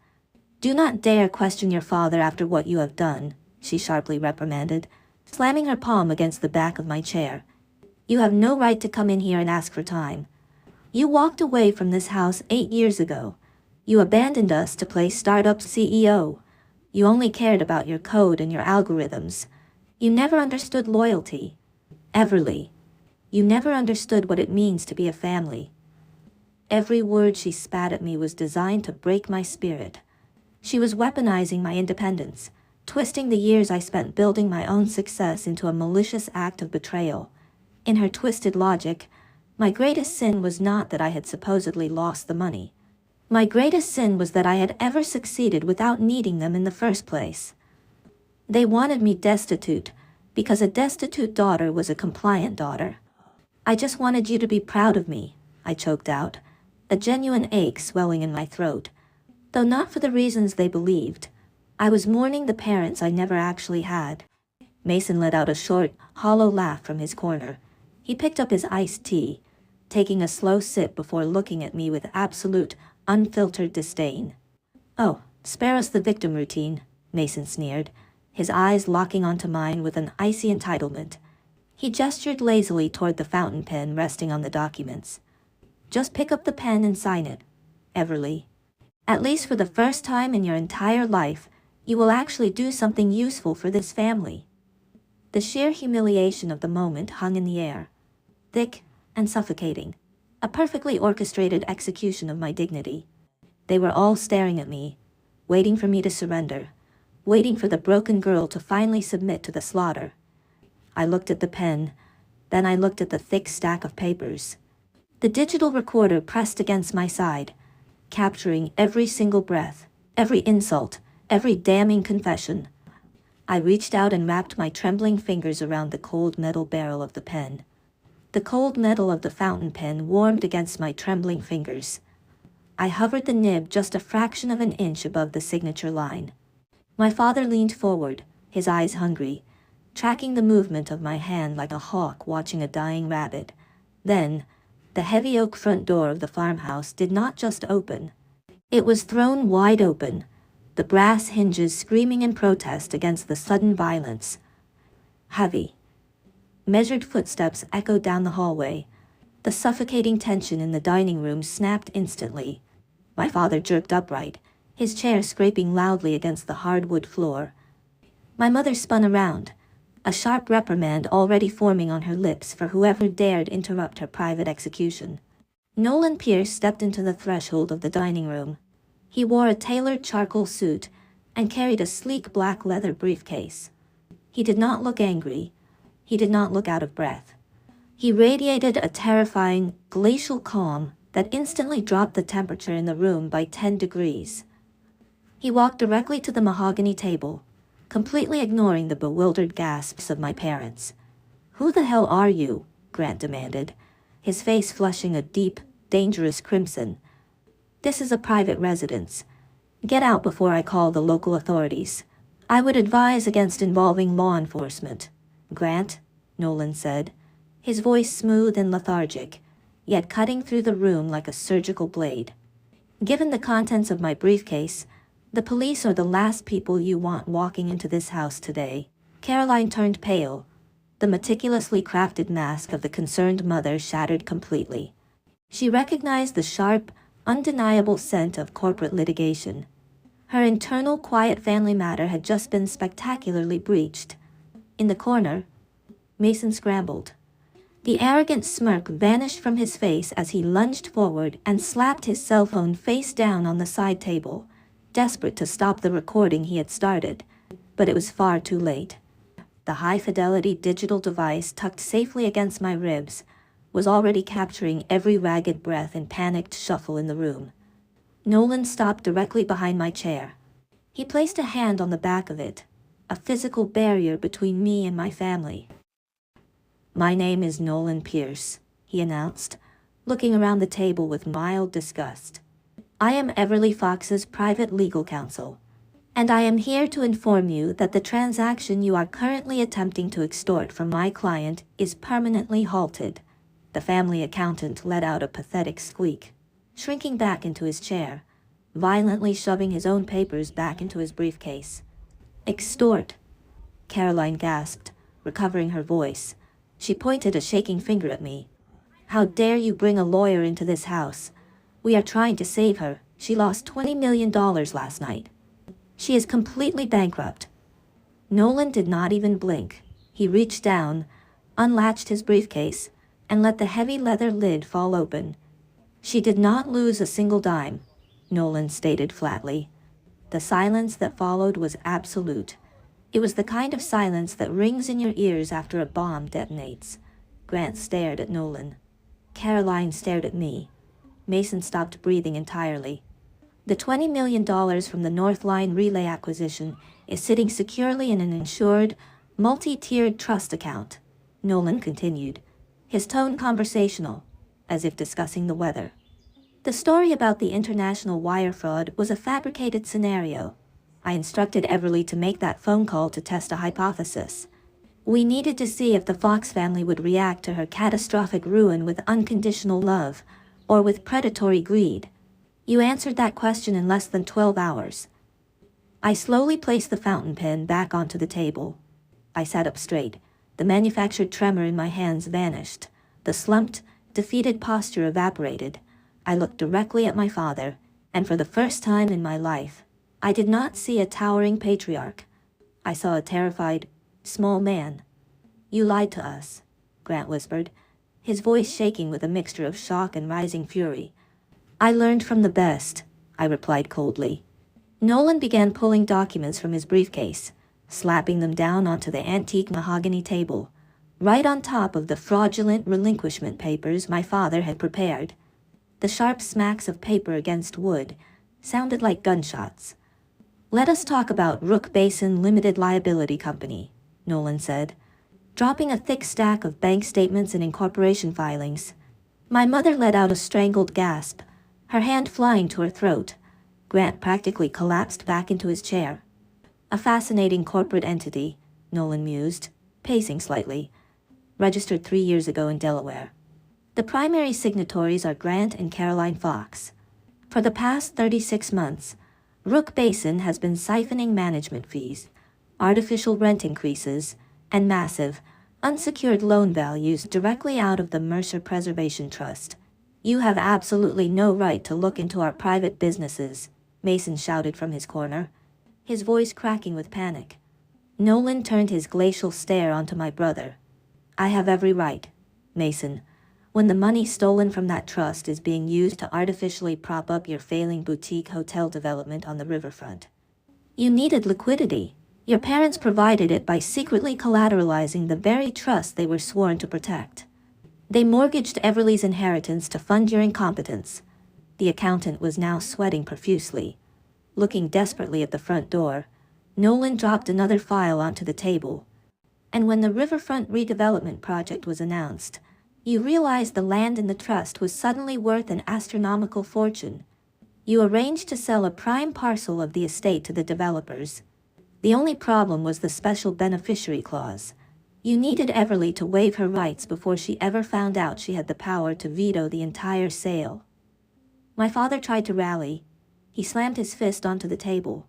Do not dare question your father after what you have done, she sharply reprimanded, slamming her palm against the back of my chair. You have no right to come in here and ask for time. You walked away from this house 8 years ago. You abandoned us to play startup CEO. You only cared about your code and your algorithms. You never understood loyalty. Everly. You never understood what it means to be a family. Every word she spat at me was designed to break my spirit. She was weaponizing my independence, twisting the years I spent building my own success into a malicious act of betrayal. In her twisted logic, my greatest sin was not that I had supposedly lost the money. My greatest sin was that I had ever succeeded without needing them in the first place. They wanted me destitute, because a destitute daughter was a compliant daughter. I just wanted you to be proud of me, I choked out, a genuine ache swelling in my throat. Though not for the reasons they believed. I was mourning the parents I never actually had. Mason let out a short, hollow laugh from his corner. He picked up his iced tea, taking a slow sip before looking at me with absolute, unfiltered disdain. Oh, spare us the victim routine, Mason sneered, his eyes locking onto mine with an icy entitlement. He gestured lazily toward the fountain pen resting on the documents. Just pick up the pen and sign it, Everly. At least for the first time in your entire life, you will actually do something useful for this family. The sheer humiliation of the moment hung in the air, thick and suffocating, a perfectly orchestrated execution of my dignity. They were all staring at me, waiting for me to surrender, waiting for the broken girl to finally submit to the slaughter. I looked at the pen, then I looked at the thick stack of papers. The digital recorder pressed against my side, capturing every single breath, every insult, every damning confession. I reached out and wrapped my trembling fingers around the cold metal barrel of the pen. The cold metal of the fountain pen warmed against my trembling fingers. I hovered the nib just a fraction of an inch above the signature line. My father leaned forward, his eyes hungry, tracking the movement of my hand like a hawk watching a dying rabbit. Then, the heavy oak front door of the farmhouse did not just open. It was thrown wide open, the brass hinges screaming in protest against the sudden violence. Heavy, measured footsteps echoed down the hallway. The suffocating tension in the dining room snapped instantly. My father jerked upright, his chair scraping loudly against the hardwood floor. My mother spun around, a sharp reprimand already forming on her lips for whoever dared interrupt her private execution. Nolan Pierce stepped into the threshold of the dining room. He wore a tailored charcoal suit and carried a sleek black leather briefcase. He did not look angry. He did not look out of breath. He radiated a terrifying, glacial calm that instantly dropped the temperature in the room by 10 degrees. He walked directly to the mahogany table, completely ignoring the bewildered gasps of my parents. "Who the hell are you?" Grant demanded, his face flushing a deep, dangerous crimson. "This is a private residence. Get out before I call the local authorities. I would advise against involving law enforcement." "Grant," Nolan said, his voice smooth and lethargic, yet cutting through the room like a surgical blade. "Given the contents of my briefcase, the police are the last people you want walking into this house today." Caroline turned pale. The meticulously crafted mask of the concerned mother shattered completely. She recognized the sharp, undeniable scent of corporate litigation. Her internal quiet family matter had just been spectacularly breached. In the corner, Mason scrambled. The arrogant smirk vanished from his face as he lunged forward and slapped his cell phone face down on the side table, desperate to stop the recording he had started. But it was far too late. The high-fidelity digital device tucked safely against my ribs was already capturing every ragged breath and panicked shuffle in the room. Nolan stopped directly behind my chair. He placed a hand on the back of it, a physical barrier between me and my family. "My name is Nolan Pierce," he announced, looking around the table with mild disgust. "I am Everly Fox's private legal counsel, and I am here to inform you that the transaction you are currently attempting to extort from my client is permanently halted." The family accountant let out a pathetic squeak, shrinking back into his chair, violently shoving his own papers back into his briefcase. "Extort," Caroline gasped, recovering her voice. She pointed a shaking finger at me. "How dare you bring a lawyer into this house? We are trying to save her. She lost $20 million last night. She is completely bankrupt." Nolan did not even blink. He reached down, unlatched his briefcase, and let the heavy leather lid fall open. "She did not lose a single dime," Nolan stated flatly. The silence that followed was absolute. It was the kind of silence that rings in your ears after a bomb detonates. Grant stared at Nolan. Caroline stared at me. Mason stopped breathing entirely. "The $20 million from the North Line Relay acquisition is sitting securely in an insured, multi-tiered trust account," Nolan continued, his tone conversational, as if discussing the weather. "The story about the international wire fraud was a fabricated scenario. I instructed Everly to make that phone call to test a hypothesis. We needed to see if the Fox family would react to her catastrophic ruin with unconditional love, or with predatory greed. You answered that question in less than 12 hours. I slowly placed the fountain pen back onto the table. I sat up straight. The manufactured tremor in my hands vanished. The slumped, defeated posture evaporated. I looked directly at my father, and for the first time in my life, I did not see a towering patriarch. I saw a terrified, small man, You lied to us, Grant whispered, his voice shaking with a mixture of shock and rising fury. I learned from the best, I replied coldly. Nolan began pulling documents from his briefcase, slapping them down onto the antique mahogany table, right on top of the fraudulent relinquishment papers my father had prepared. The sharp smacks of paper against wood sounded like gunshots. Let us talk about Rook Basin Limited Liability Company, Nolan said, dropping a thick stack of bank statements and incorporation filings. My mother let out a strangled gasp, her hand flying to her throat. Grant practically collapsed back into his chair. A fascinating corporate entity, Nolan mused, pacing slightly. Registered 3 years ago in Delaware. The primary signatories are Grant and Caroline Fox. For the past 36 months, Rook Basin has been siphoning management fees, artificial rent increases, and massive, unsecured loan values directly out of the Mercer Preservation Trust. You have absolutely no right to look into our private businesses, Mason shouted from his corner, his voice cracking with panic. Nolan turned his glacial stare onto my brother. I have every right, Mason, when the money stolen from that trust is being used to artificially prop up your failing boutique hotel development on the riverfront. You needed liquidity. Your parents provided it by secretly collateralizing the very trust they were sworn to protect. They mortgaged Everly's inheritance to fund your incompetence. The accountant was now sweating profusely. Looking desperately at the front door, Nolan dropped another file onto the table. And when the riverfront redevelopment project was announced, you realized the land in the trust was suddenly worth an astronomical fortune. You arranged to sell a prime parcel of the estate to the developers. The only problem was the special beneficiary clause. You needed Everly to waive her rights before she ever found out she had the power to veto the entire sale. My father tried to rally. He slammed his fist onto the table.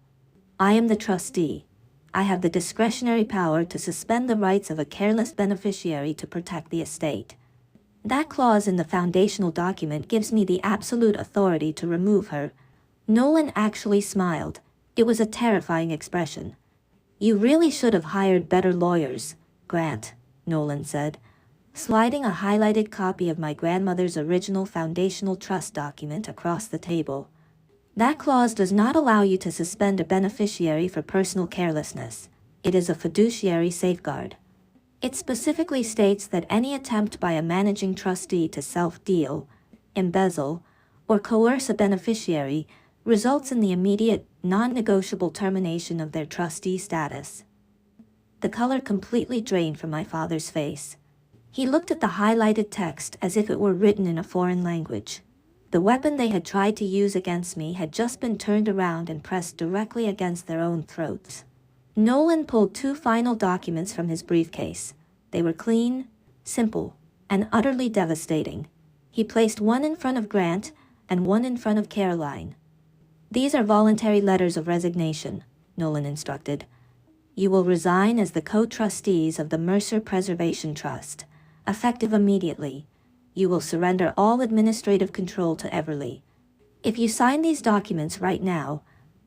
I am the trustee. I have the discretionary power to suspend the rights of a careless beneficiary to protect the estate. That clause in the foundational document gives me the absolute authority to remove her. Nolan actually smiled. It was a terrifying expression. You really should have hired better lawyers, Grant, Nolan said, sliding a highlighted copy of my grandmother's original foundational trust document across the table. That clause does not allow you to suspend a beneficiary for personal carelessness. It is a fiduciary safeguard. It specifically states that any attempt by a managing trustee to self-deal, embezzle, or coerce a beneficiary results in the immediate, non-negotiable termination of their trustee status. The color completely drained from my father's face. He looked at the highlighted text as if it were written in a foreign language. The weapon they had tried to use against me had just been turned around and pressed directly against their own throats. Nolan pulled 2 final documents from his briefcase. They were clean, simple, and utterly devastating. He placed one in front of Grant and one in front of Caroline. These are voluntary letters of resignation, Nolan instructed. You will resign as the co-trustees of the Mercer Preservation Trust, effective immediately. You will surrender all administrative control to Everly. If you sign these documents right now,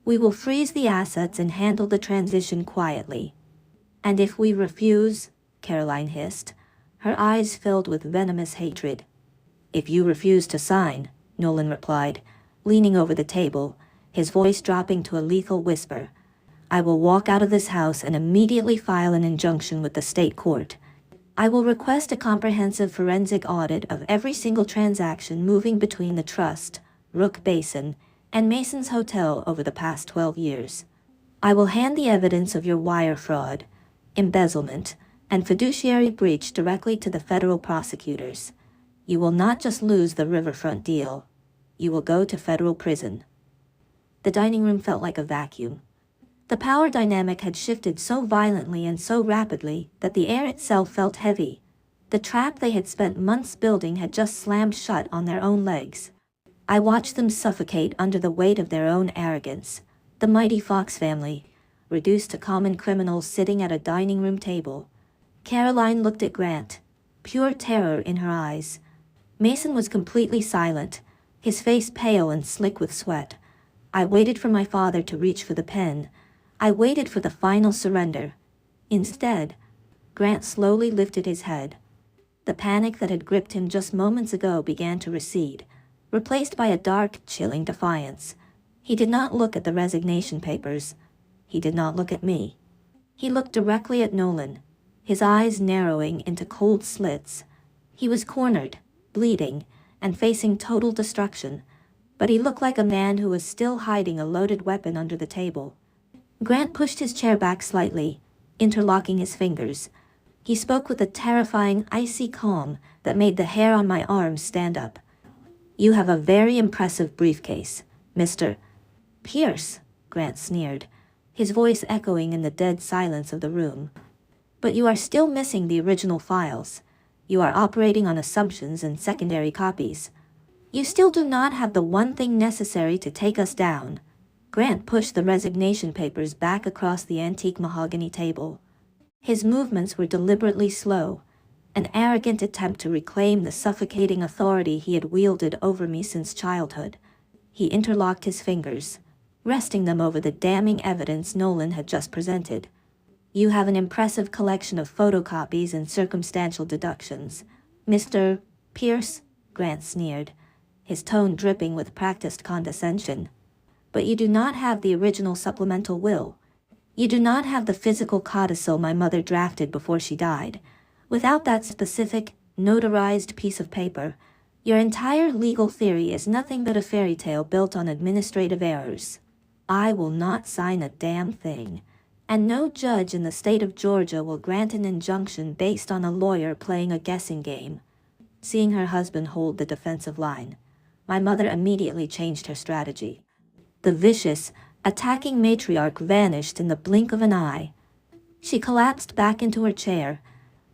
we will freeze the assets and handle the transition quietly. And if we refuse, Caroline hissed, her eyes filled with venomous hatred. If you refuse to sign, Nolan replied, leaning over the table, his voice dropping to a lethal whisper, I will walk out of this house and immediately file an injunction with the state court. I will request a comprehensive forensic audit of every single transaction moving between the trust, Rook Basin, and Mason's Hotel over the past 12 years. I will hand the evidence of your wire fraud, embezzlement, and fiduciary breach directly to the federal prosecutors. You will not just lose the riverfront deal. You will go to federal prison. The dining room felt like a vacuum. The power dynamic had shifted so violently and so rapidly that the air itself felt heavy. The trap they had spent months building had just slammed shut on their own legs. I watched them suffocate under the weight of their own arrogance. The mighty Fox family, reduced to common criminals sitting at a dining room table. Caroline looked at Grant, pure terror in her eyes. Mason was completely silent, his face pale and slick with sweat. I waited for my father to reach for the pen. I waited for the final surrender. Instead, Grant slowly lifted his head. The panic that had gripped him just moments ago began to recede, replaced by a dark, chilling defiance. He did not look at the resignation papers. He did not look at me. He looked directly at Nolan, his eyes narrowing into cold slits. He was cornered, bleeding, and facing total destruction, but he looked like a man who was still hiding a loaded weapon under the table. Grant pushed his chair back slightly, interlocking his fingers. He spoke with a terrifying, icy calm that made the hair on my arms stand up. "You have a very impressive briefcase, Mr. Pierce," Grant sneered, his voice echoing in the dead silence of the room. "But you are still missing the original files. You are operating on assumptions and secondary copies. You still do not have the one thing necessary to take us down." Grant pushed the resignation papers back across the antique mahogany table. His movements were deliberately slow, an arrogant attempt to reclaim the suffocating authority he had wielded over me since childhood. He interlocked his fingers, resting them over the damning evidence Nolan had just presented. "You have an impressive collection of photocopies and circumstantial deductions, Mr. Pierce," Grant sneered, his tone dripping with practiced condescension. "But you do not have the original supplemental will. You do not have the physical codicil my mother drafted before she died. Without that specific, notarized piece of paper, your entire legal theory is nothing but a fairy tale built on administrative errors. I will not sign a damn thing, and no judge in the state of Georgia will grant an injunction based on a lawyer playing a guessing game." Seeing her husband hold the defensive line, my mother immediately changed her strategy. The vicious, attacking matriarch vanished in the blink of an eye. She collapsed back into her chair,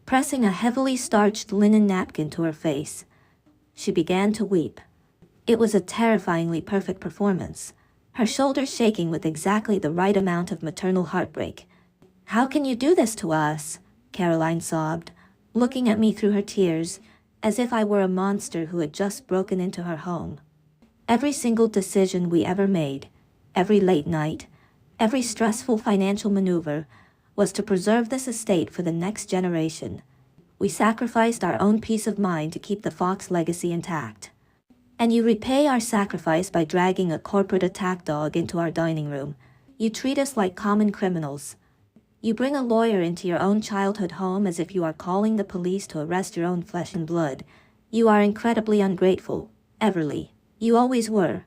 pressing a heavily starched linen napkin to her face. She began to weep. It was a terrifyingly perfect performance, her shoulders shaking with exactly the right amount of maternal heartbreak. "How can you do this to us?" Caroline sobbed, looking at me through her tears, as if I were a monster who had just broken into her home. "Every single decision we ever made, every late night, every stressful financial maneuver, was to preserve this estate for the next generation. We sacrificed our own peace of mind to keep the Fox legacy intact. And you repay our sacrifice by dragging a corporate attack dog into our dining room. You treat us like common criminals. You bring a lawyer into your own childhood home as if you are calling the police to arrest your own flesh and blood. You are incredibly ungrateful, Everly. You always were."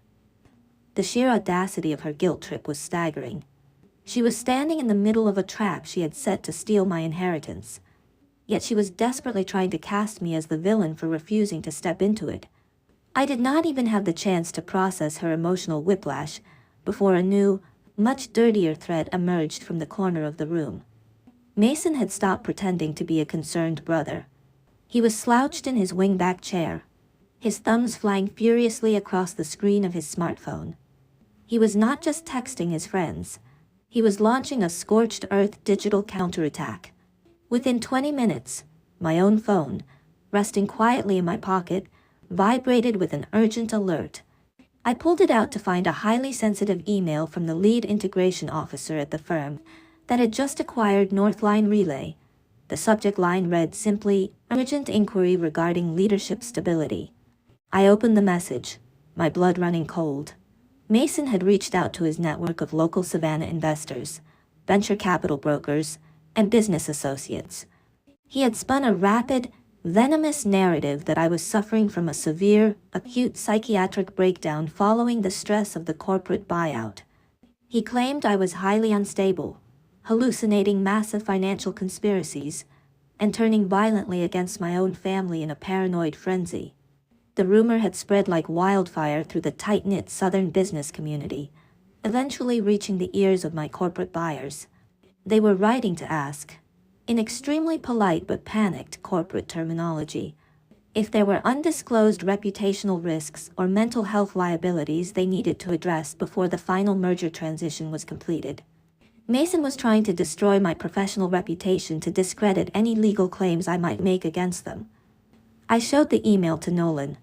The sheer audacity of her guilt trip was staggering. She was standing in the middle of a trap she had set to steal my inheritance. Yet she was desperately trying to cast me as the villain for refusing to step into it. I did not even have the chance to process her emotional whiplash before a new, much dirtier threat emerged from the corner of the room. Mason had stopped pretending to be a concerned brother. He was slouched in his wingback chair, his thumbs flying furiously across the screen of his smartphone. He was not just texting his friends. He was launching a scorched earth digital counterattack. Within 20 minutes, my own phone, resting quietly in my pocket, vibrated with an urgent alert. I pulled it out to find a highly sensitive email from the lead integration officer at the firm that had just acquired Northline Relay. The subject line read simply, "Urgent inquiry regarding leadership stability." I opened the message, my blood running cold. Mason had reached out to his network of local Savannah investors, venture capital brokers, and business associates. He had spun a rapid, venomous narrative that I was suffering from a severe, acute psychiatric breakdown following the stress of the corporate buyout. He claimed I was highly unstable, hallucinating massive financial conspiracies, and turning violently against my own family in a paranoid frenzy. The rumor had spread like wildfire through the tight-knit Southern business community, eventually reaching the ears of my corporate buyers. They were writing to ask, in extremely polite but panicked corporate terminology, if there were undisclosed reputational risks or mental health liabilities they needed to address before the final merger transition was completed. Mason was trying to destroy my professional reputation to discredit any legal claims I might make against them. I showed the email to Nolan.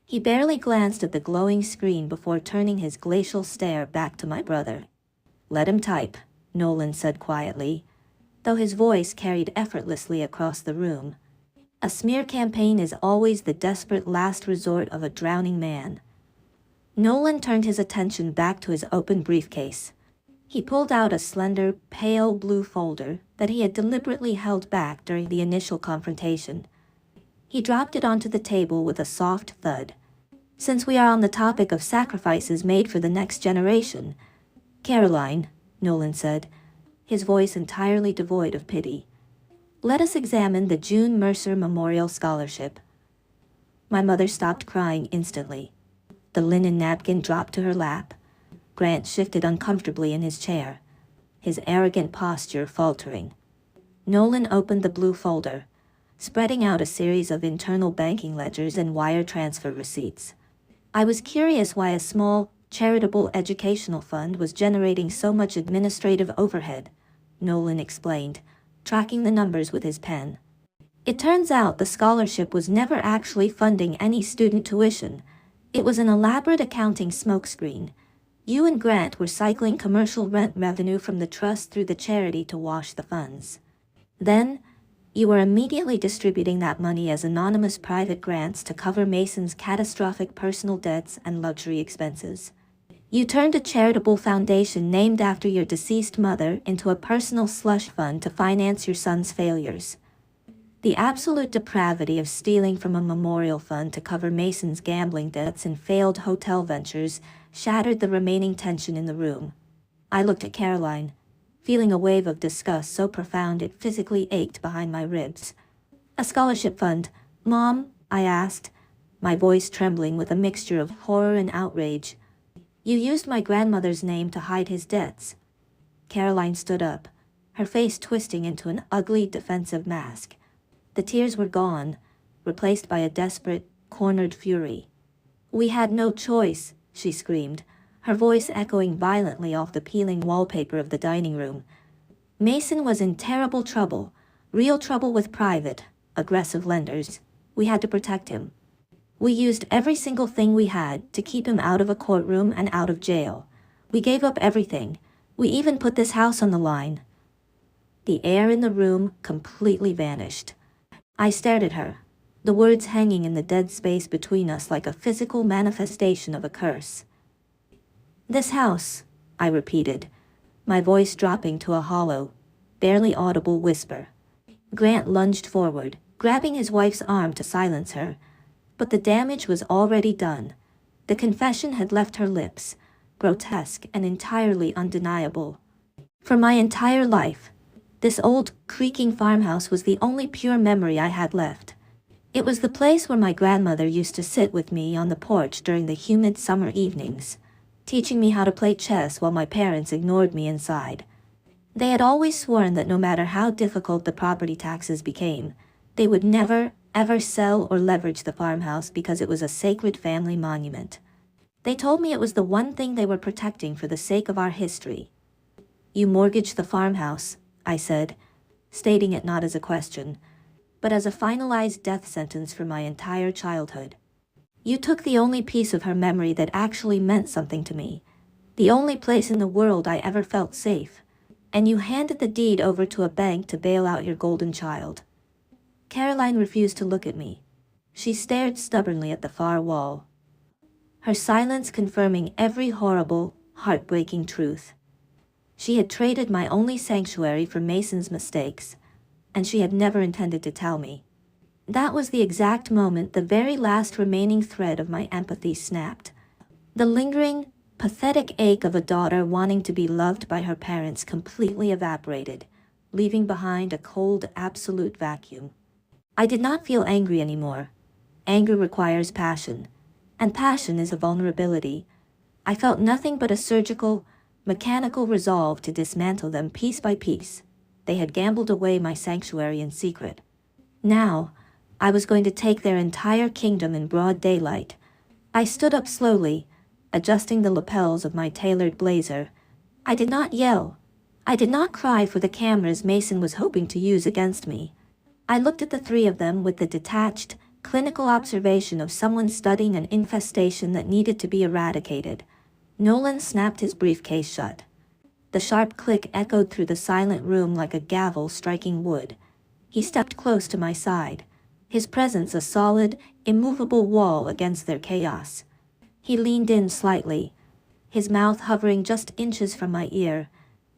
He barely glanced at the glowing screen before turning his glacial stare back to my brother. "Let him type," Nolan said quietly. though his voice carried effortlessly across the room. A smear campaign is always the desperate last resort of a drowning man. Nolan turned his attention back to his open briefcase. He pulled out a slender, pale blue folder that he had deliberately held back during the initial confrontation. He dropped it onto the table with a soft thud. "Since we are on the topic of sacrifices made for the next generation, Caroline," Nolan said, his voice entirely devoid of pity, "let us examine the June Mercer Memorial Scholarship." My mother stopped crying instantly. The linen napkin dropped to her lap. Grant shifted uncomfortably in his chair, his arrogant posture faltering. Nolan opened the blue folder, spreading out a series of internal banking ledgers and wire transfer receipts. I was curious why a small, charitable educational fund was generating so much administrative overhead, Nolan explained, tracking the numbers with his pen. "It turns out the scholarship was never actually funding any student tuition. It was an elaborate accounting smokescreen. You and Grant were cycling commercial rent revenue from the trust through the charity to wash the funds. Then, you were immediately distributing that money as anonymous private grants to cover Mason's catastrophic personal debts and luxury expenses. You turned a charitable foundation named after your deceased mother into a personal slush fund to finance your son's failures. The absolute depravity of stealing from a memorial fund to cover Mason's gambling debts and failed hotel ventures shattered the remaining tension in the room. I looked at Caroline, feeling a wave of disgust so profound it physically ached behind my ribs. "A scholarship fund, Mom?" I asked, my voice trembling with a mixture of horror and outrage. "You used my grandmother's name to hide his debts." Caroline stood up, her face twisting into an ugly defensive mask. The tears were gone, replaced by a desperate, cornered fury. "We had no choice," she screamed, her voice echoing violently off the peeling wallpaper of the dining room. "Mason was in terrible trouble, real trouble with private, aggressive lenders. We had to protect him. We used every single thing we had to keep him out of a courtroom and out of jail. We gave up everything. We even put this house on the line." The air in the room completely vanished. I stared at her, the words hanging in the dead space between us like a physical manifestation of a curse. "This house," I repeated, my voice dropping to a hollow, barely audible whisper. Grant lunged forward, grabbing his wife's arm to silence her, but the damage was already done. The confession had left her lips, grotesque and entirely undeniable. For my entire life, this old, creaking farmhouse was the only pure memory I had left. It was the place where my grandmother used to sit with me on the porch during the humid summer evenings, teaching me how to play chess while my parents ignored me inside. They had always sworn that no matter how difficult the property taxes became, they would never, ever sell or leverage the farmhouse because it was a sacred family monument. They told me it was the one thing they were protecting for the sake of our history. "You mortgaged the farmhouse," I said, stating it not as a question, but as a finalized death sentence for my entire childhood. "You took the only piece of her memory that actually meant something to me, the only place in the world I ever felt safe, and you handed the deed over to a bank to bail out your golden child." Caroline refused to look at me. She stared stubbornly at the far wall, her silence confirming every horrible, heartbreaking truth. She had traded my only sanctuary for Mason's mistakes, and she had never intended to tell me. That was the exact moment the very last remaining thread of my empathy snapped. The lingering, pathetic ache of a daughter wanting to be loved by her parents completely evaporated, leaving behind a cold, absolute vacuum. I did not feel angry anymore. Anger requires passion, and passion is a vulnerability. I felt nothing but a surgical, mechanical resolve to dismantle them piece by piece. They had gambled away my sanctuary in secret. Now, I was going to take their entire kingdom in broad daylight. I stood up slowly, adjusting the lapels of my tailored blazer. I did not yell. I did not cry for the cameras Mason was hoping to use against me. I looked at the three of them with the detached, clinical observation of someone studying an infestation that needed to be eradicated. Nolan snapped his briefcase shut. The sharp click echoed through the silent room like a gavel striking wood. He stepped close to my side, his presence a solid, immovable wall against their chaos. He leaned in slightly, his mouth hovering just inches from my ear,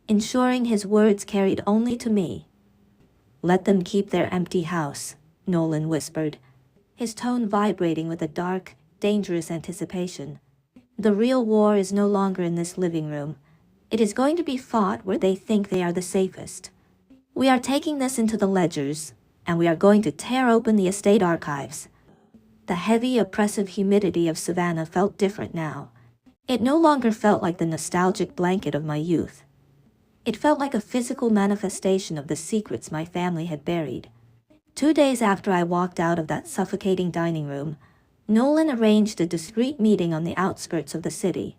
ensuring his words carried only to me. "Let them keep their empty house," Nolan whispered, his tone vibrating with a dark, dangerous anticipation. "The real war is no longer in this living room. It is going to be fought where they think they are the safest. We are taking this into the ledgers, and we are going to tear open the estate archives." The heavy, oppressive humidity of Savannah felt different now. It no longer felt like the nostalgic blanket of my youth. It felt like a physical manifestation of the secrets my family had buried. 2 days after I walked out of that suffocating dining room, Nolan arranged a discreet meeting on the outskirts of the city.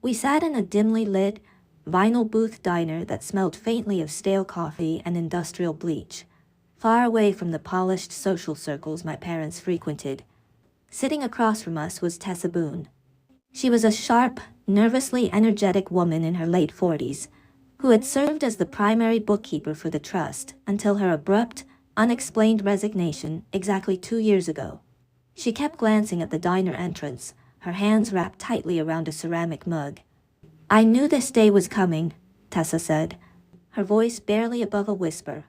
We sat in a dimly lit, vinyl booth diner that smelled faintly of stale coffee and industrial bleach, far away from the polished social circles my parents frequented. Sitting across from us was Tessa Boone. She was a sharp, nervously energetic woman in her late 40s, who had served as the primary bookkeeper for the trust until her abrupt, unexplained resignation exactly 2 years ago. She kept glancing at the diner entrance, her hands wrapped tightly around a ceramic mug. "I knew this day was coming," Tessa said, her voice barely above a whisper.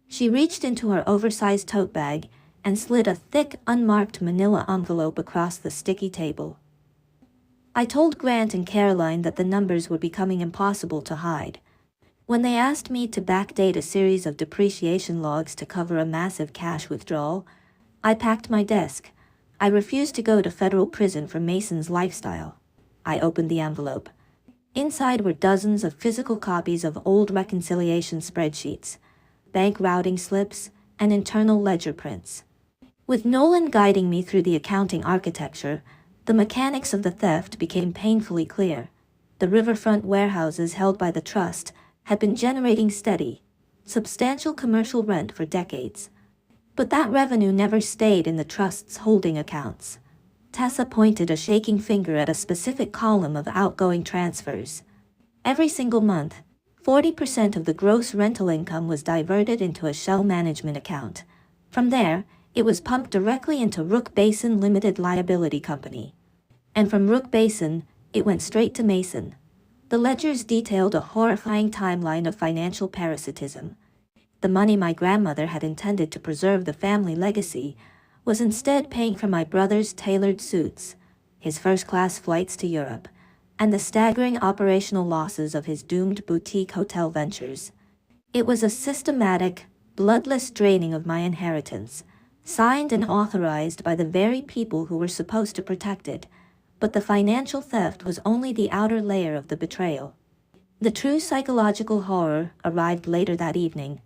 She reached into her oversized tote bag and slid a thick, unmarked manila envelope across the sticky table. I told Grant and Caroline that the numbers were becoming impossible to hide. When they asked me to backdate a series of depreciation logs to cover a massive cash withdrawal, I packed my desk. I refused to go to federal prison for Mason's lifestyle. I opened the envelope. Inside were dozens of physical copies of old reconciliation spreadsheets, bank routing slips, and internal ledger prints. With Nolan guiding me through the accounting architecture, the mechanics of the theft became painfully clear. The riverfront warehouses held by the trust had been generating steady, substantial commercial rent for decades. But that revenue never stayed in the trust's holding accounts. Tessa pointed a shaking finger at a specific column of outgoing transfers. Every single month, 40% of the gross rental income was diverted into a shell management account. From there, it was pumped directly into Rook Basin Limited Liability Company. And from Rook Basin, it went straight to Mason. The ledgers detailed a horrifying timeline of financial parasitism. The money my grandmother had intended to preserve the family legacy was instead paying for my brother's tailored suits, his first-class flights to Europe, and the staggering operational losses of his doomed boutique hotel ventures. It was a systematic, bloodless draining of my inheritance, signed and authorized by the very people who were supposed to protect it, but the financial theft was only the outer layer of the betrayal. The true psychological horror arrived later that evening.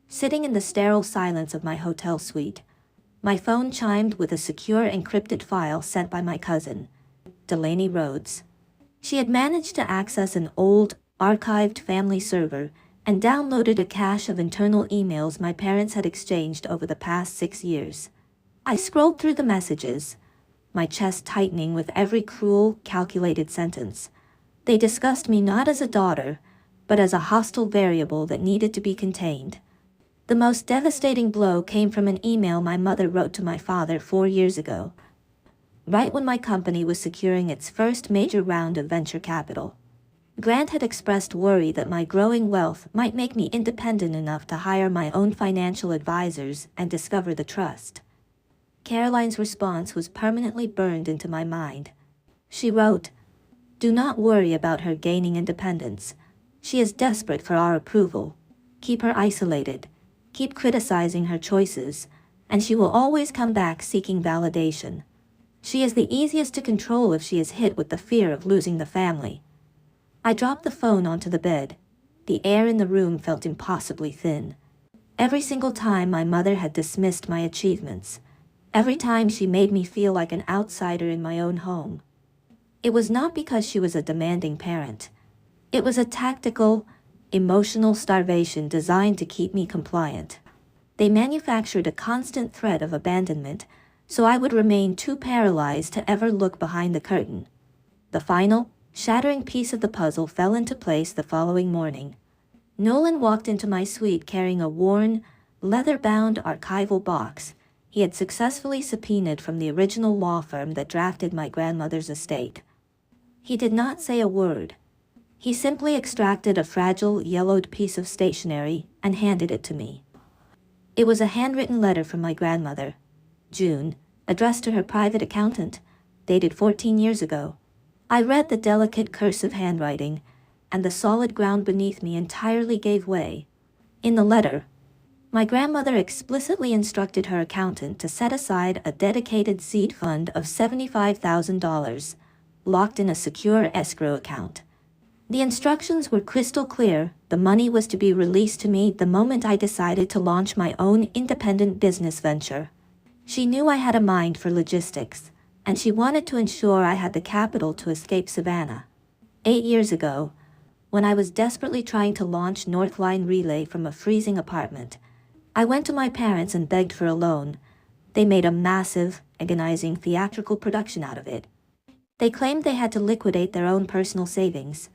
Sitting in the sterile silence of my hotel suite, my phone chimed with a secure encrypted file sent by my cousin, Delaney Rhodes. She had managed to access an old, archived family server and downloaded a cache of internal emails my parents had exchanged over the past 6 years. I scrolled through the messages, my chest tightening with every cruel, calculated sentence. They discussed me not as a daughter, but as a hostile variable that needed to be contained. The most devastating blow came from an email my mother wrote to my father 4 years ago, right when my company was securing its first major round of venture capital. Grant had expressed worry that my growing wealth might make me independent enough to hire my own financial advisors and discover the trust. Caroline's response was permanently burned into my mind. She wrote, "Do not worry about her gaining independence. She is desperate for our approval. Keep her isolated. Keep criticizing her choices, and she will always come back seeking validation. She is the easiest to control if she is hit with the fear of losing the family." I dropped the phone onto the bed. The air in the room felt impossibly thin. Every single time my mother had dismissed my achievements, every time she made me feel like an outsider in my own home. It was not because she was a demanding parent. It was a tactical, emotional starvation designed to keep me compliant. They manufactured a constant threat of abandonment, so I would remain too paralyzed to ever look behind the curtain. The final, shattering piece of the puzzle fell into place the following morning. Nolan walked into my suite carrying a worn, leather-bound archival box he had successfully subpoenaed from the original law firm that drafted my grandmother's estate. He did not say a word. He simply extracted a fragile, yellowed piece of stationery and handed it to me. It was a handwritten letter from my grandmother, June, addressed to her private accountant, dated 14 years ago. I read the delicate cursive handwriting, and the solid ground beneath me entirely gave way. In the letter, my grandmother explicitly instructed her accountant to set aside a dedicated seed fund of $75,000, locked in a secure escrow account. The instructions were crystal clear. The money was to be released to me the moment I decided to launch my own independent business venture. She knew I had a mind for logistics, and she wanted to ensure I had the capital to escape Savannah. 8 years ago, when I was desperately trying to launch Northline Relay from a freezing apartment, I went to my parents and begged for a loan. They made a massive, agonizing theatrical production out of it. They claimed they had to liquidate their own personal savings.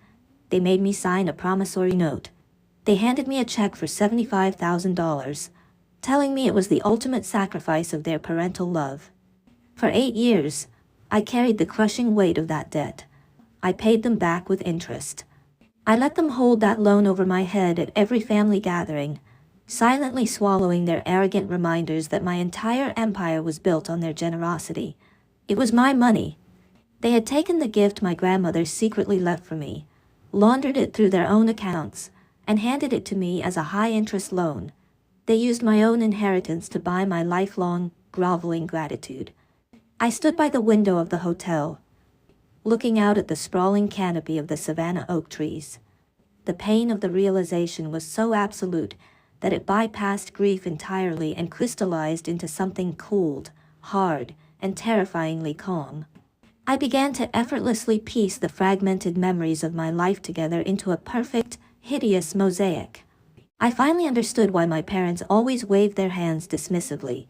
They made me sign a promissory note. They handed me a check for $75,000, telling me it was the ultimate sacrifice of their parental love. For 8 years, I carried the crushing weight of that debt. I paid them back with interest. I let them hold that loan over my head at every family gathering, silently swallowing their arrogant reminders that my entire empire was built on their generosity. It was my money. They had taken the gift my grandmother secretly left for me, laundered it through their own accounts, and handed it to me as a high-interest loan. They used my own inheritance to buy my lifelong, groveling gratitude. I stood by the window of the hotel, looking out at the sprawling canopy of the Savannah oak trees. The pain of the realization was so absolute that it bypassed grief entirely and crystallized into something cold, hard, and terrifyingly calm. I began to effortlessly piece the fragmented memories of my life together into a perfect, hideous mosaic. I finally understood why my parents always waved their hands dismissively,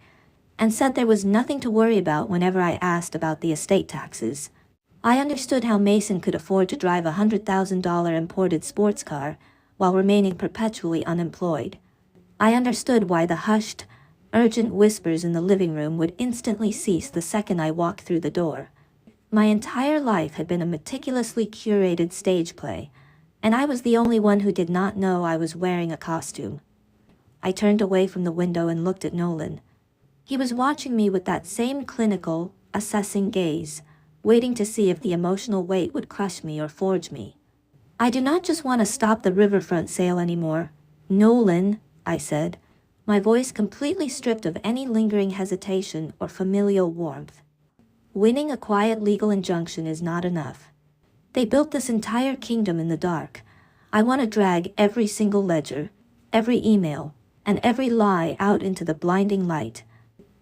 and said there was nothing to worry about whenever I asked about the estate taxes. I understood how Mason could afford to drive a $100,000 imported sports car while remaining perpetually unemployed. I understood why the hushed, urgent whispers in the living room would instantly cease the second I walked through the door. My entire life had been a meticulously curated stage play, and I was the only one who did not know I was wearing a costume. I turned away from the window and looked at Nolan. He was watching me with that same clinical, assessing gaze, waiting to see if the emotional weight would crush me or forge me. "I do not just want to stop the riverfront sale anymore, Nolan," I said, my voice completely stripped of any lingering hesitation or familial warmth. "Winning a quiet legal injunction is not enough. They built this entire kingdom in the dark. I want to drag every single ledger, every email, and every lie out into the blinding light.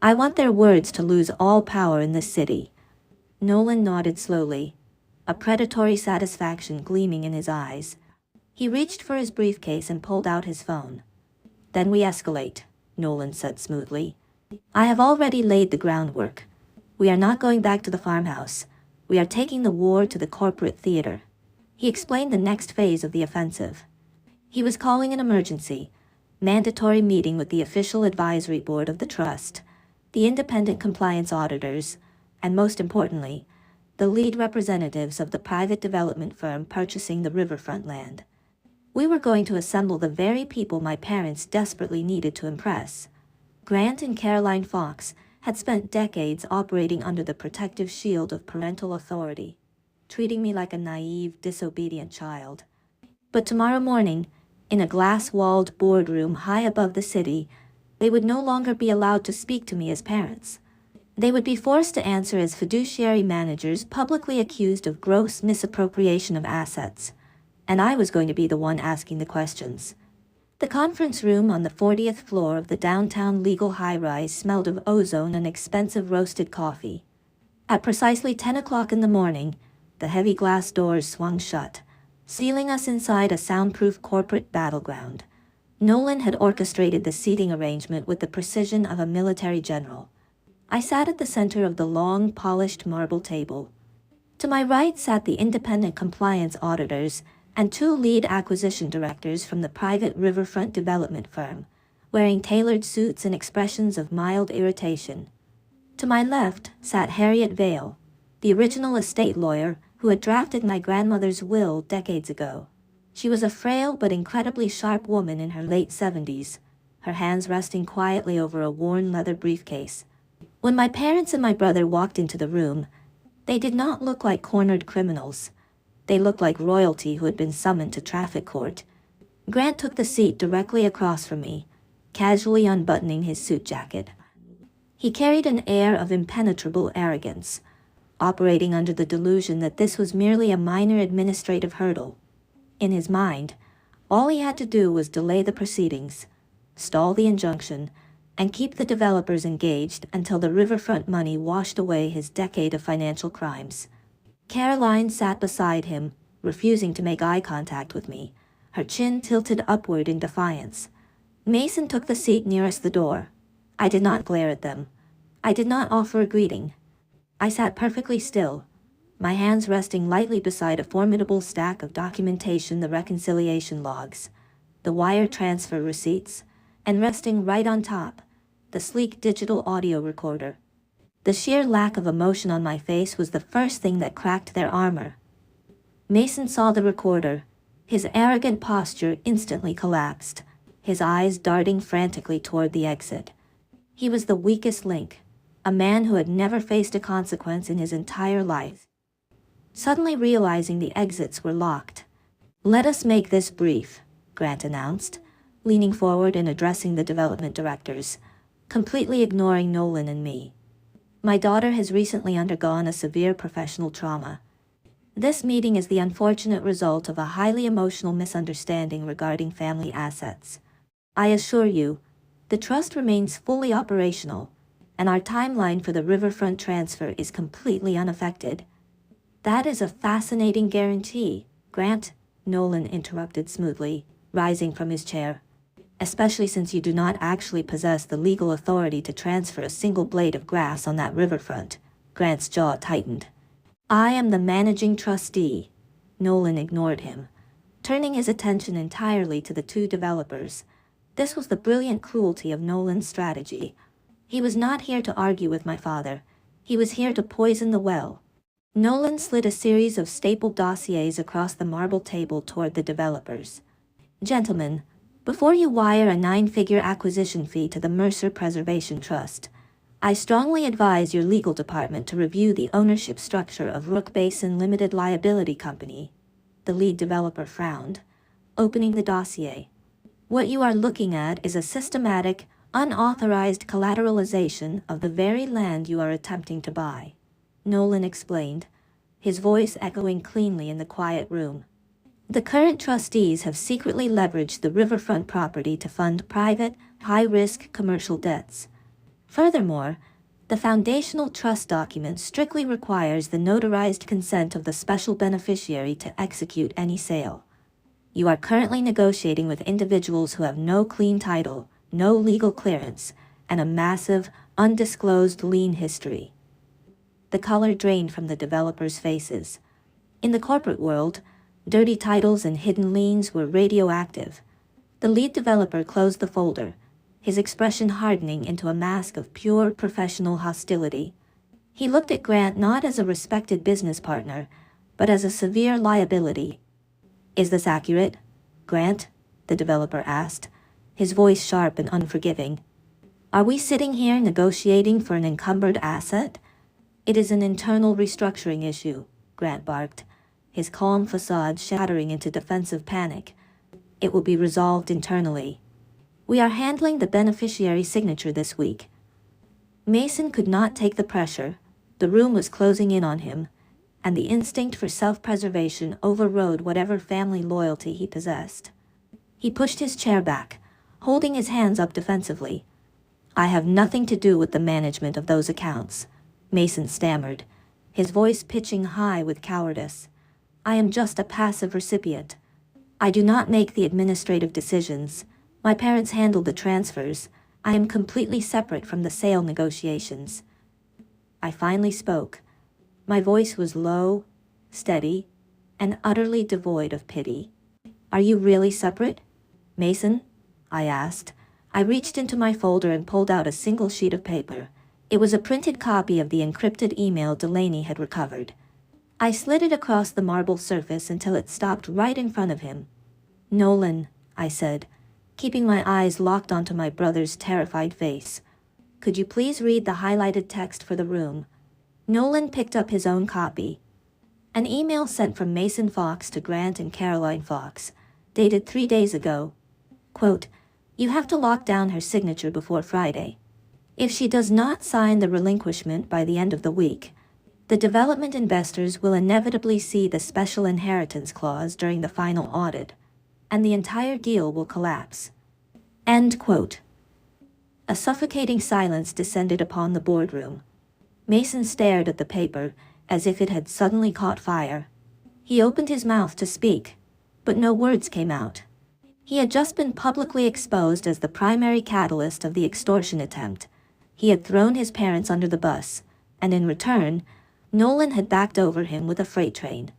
I want their words to lose all power in this city." Nolan nodded slowly, a predatory satisfaction gleaming in his eyes. He reached for his briefcase and pulled out his phone. "Then we escalate," Nolan said smoothly. "I have already laid the groundwork. We are not going back to the farmhouse. We are taking the war to the corporate theater." He explained the next phase of the offensive. He was calling an emergency, mandatory meeting with the official advisory board of the trust, the independent compliance auditors, and most importantly, the lead representatives of the private development firm purchasing the riverfront land. We were going to assemble the very people my parents desperately needed to impress. Grant and Caroline Fox had spent decades operating under the protective shield of parental authority, treating me like a naive, disobedient child. But tomorrow morning, in a glass-walled boardroom high above the city, they would no longer be allowed to speak to me as parents. They would be forced to answer as fiduciary managers publicly accused of gross misappropriation of assets, and I was going to be the one asking the questions. The conference room on the 40th floor of the downtown legal high-rise smelled of ozone and expensive roasted coffee. At precisely 10 o'clock in the morning, the heavy glass doors swung shut, sealing us inside a soundproof corporate battleground. Nolan had orchestrated the seating arrangement with the precision of a military general. I sat at the center of the long, polished marble table, To my right sat the independent compliance auditors and two lead acquisition directors from the private riverfront development firm, wearing tailored suits and expressions of mild irritation. To my left sat Harriet Vale, the original estate lawyer who had drafted my grandmother's will decades ago. She was a frail but incredibly sharp woman in her late 70s, her hands resting quietly over a worn leather briefcase. When my parents and my brother walked into the room, they did not look like cornered criminals. They looked like royalty who had been summoned to traffic court. Grant took the seat directly across from me, casually unbuttoning his suit jacket. He carried an air of impenetrable arrogance, operating under the delusion that this was merely a minor administrative hurdle. In his mind, all he had to do was delay the proceedings, stall the injunction, and keep the developers engaged until the riverfront money washed away his decade of financial crimes. Caroline sat beside him, refusing to make eye contact with me, her chin tilted upward in defiance. Mason took the seat nearest the door. I did not glare at them. I did not offer a greeting. I sat perfectly still, my hands resting lightly beside a formidable stack of documentation, the reconciliation logs, the wire transfer receipts, and resting right on top, the sleek digital audio recorder. The sheer lack of emotion on my face was the first thing that cracked their armor. Mason saw the recorder. His arrogant posture instantly collapsed, his eyes darting frantically toward the exit. He was the weakest link, a man who had never faced a consequence in his entire life. Suddenly realizing the exits were locked. "Let us make this brief," Grant announced, leaning forward and addressing the development directors, completely ignoring Nolan and me. "My daughter has recently undergone a severe professional trauma. This meeting is the unfortunate result of a highly emotional misunderstanding regarding family assets. I assure you, the trust remains fully operational, and our timeline for the riverfront transfer is completely unaffected." "That is a fascinating guarantee, Grant," Nolan interrupted smoothly, rising from his chair. "Especially since you do not actually possess the legal authority to transfer a single blade of grass on that riverfront." Grant's jaw tightened. "I am the managing trustee." Nolan ignored him, turning his attention entirely to the two developers. This was the brilliant cruelty of Nolan's strategy. He was not here to argue with my father. He was here to poison the well. Nolan slid a series of stapled dossiers across the marble table toward the developers. "Gentlemen, before you wire a 9-figure acquisition fee to the Mercer Preservation Trust, I strongly advise your legal department to review the ownership structure of Rook Basin Limited Liability Company." The lead developer frowned, opening the dossier. "What you are looking at is a systematic, unauthorized collateralization of the very land you are attempting to buy," Nolan explained, his voice echoing cleanly in the quiet room. "The current trustees have secretly leveraged the riverfront property to fund private, high-risk commercial debts. Furthermore, the foundational trust document strictly requires the notarized consent of the special beneficiary to execute any sale. You are currently negotiating with individuals who have no clean title, no legal clearance, and a massive, undisclosed lien history." The color drained from the developers' faces. In the corporate world, dirty titles and hidden liens were radioactive. The lead developer closed the folder, his expression hardening into a mask of pure professional hostility. He looked at Grant not as a respected business partner, but as a severe liability. "Is this accurate, Grant?" the developer asked, his voice sharp and unforgiving. "Are we sitting here negotiating for an encumbered asset?" "It is an internal restructuring issue," Grant barked, his calm facade shattering into defensive panic. "It will be resolved internally. We are handling the beneficiary signature this week." Mason could not take the pressure. The room was closing in on him, and the instinct for self-preservation overrode whatever family loyalty he possessed. He pushed his chair back, holding his hands up defensively. "I have nothing to do with the management of those accounts," Mason stammered, his voice pitching high with cowardice. "I am just a passive recipient. I do not make the administrative decisions. My parents handle the transfers. I am completely separate from the sale negotiations." I finally spoke. My voice was low, steady, and utterly devoid of pity. "Are you really separate, Mason?" I asked. I reached into my folder and pulled out a single sheet of paper. It was a printed copy of the encrypted email Delaney had recovered. I slid it across the marble surface until it stopped right in front of him. "Nolan," I said, keeping my eyes locked onto my brother's terrified face. "Could you please read the highlighted text for the room?" Nolan picked up his own copy. An email sent from Mason Fox to Grant and Caroline Fox, dated 3 days ago. Quote, "You have to lock down her signature before Friday. If she does not sign the relinquishment by the end of the week, the development investors will inevitably see the special inheritance clause during the final audit, and the entire deal will collapse." End quote. A suffocating silence descended upon the boardroom. Mason stared at the paper as if it had suddenly caught fire. He opened his mouth to speak, but no words came out. He had just been publicly exposed as the primary catalyst of the extortion attempt. He had thrown his parents under the bus, and in return, Nolan had backed over him with a freight train.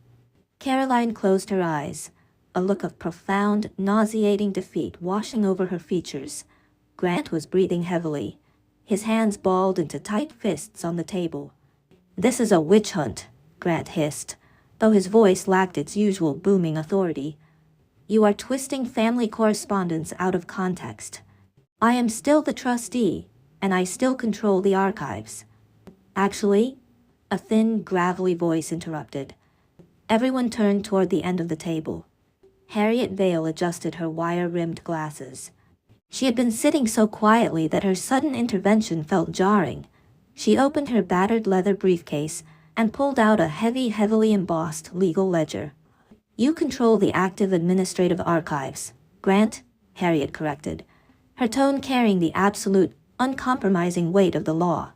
Caroline closed her eyes, a look of profound, nauseating defeat washing over her features. Grant was breathing heavily, his hands balled into tight fists on the table. "This is a witch hunt," Grant hissed, though his voice lacked its usual booming authority. "You are twisting family correspondence out of context. I am still the trustee, and I still control the archives." "Actually," a thin, gravelly voice interrupted. Everyone turned toward the end of the table. Harriet Vale adjusted her wire-rimmed glasses. She had been sitting so quietly that her sudden intervention felt jarring. She opened her battered leather briefcase and pulled out a heavily embossed legal ledger. "You control the active administrative archives, Grant," Harriet corrected, her tone carrying the absolute, uncompromising weight of the law.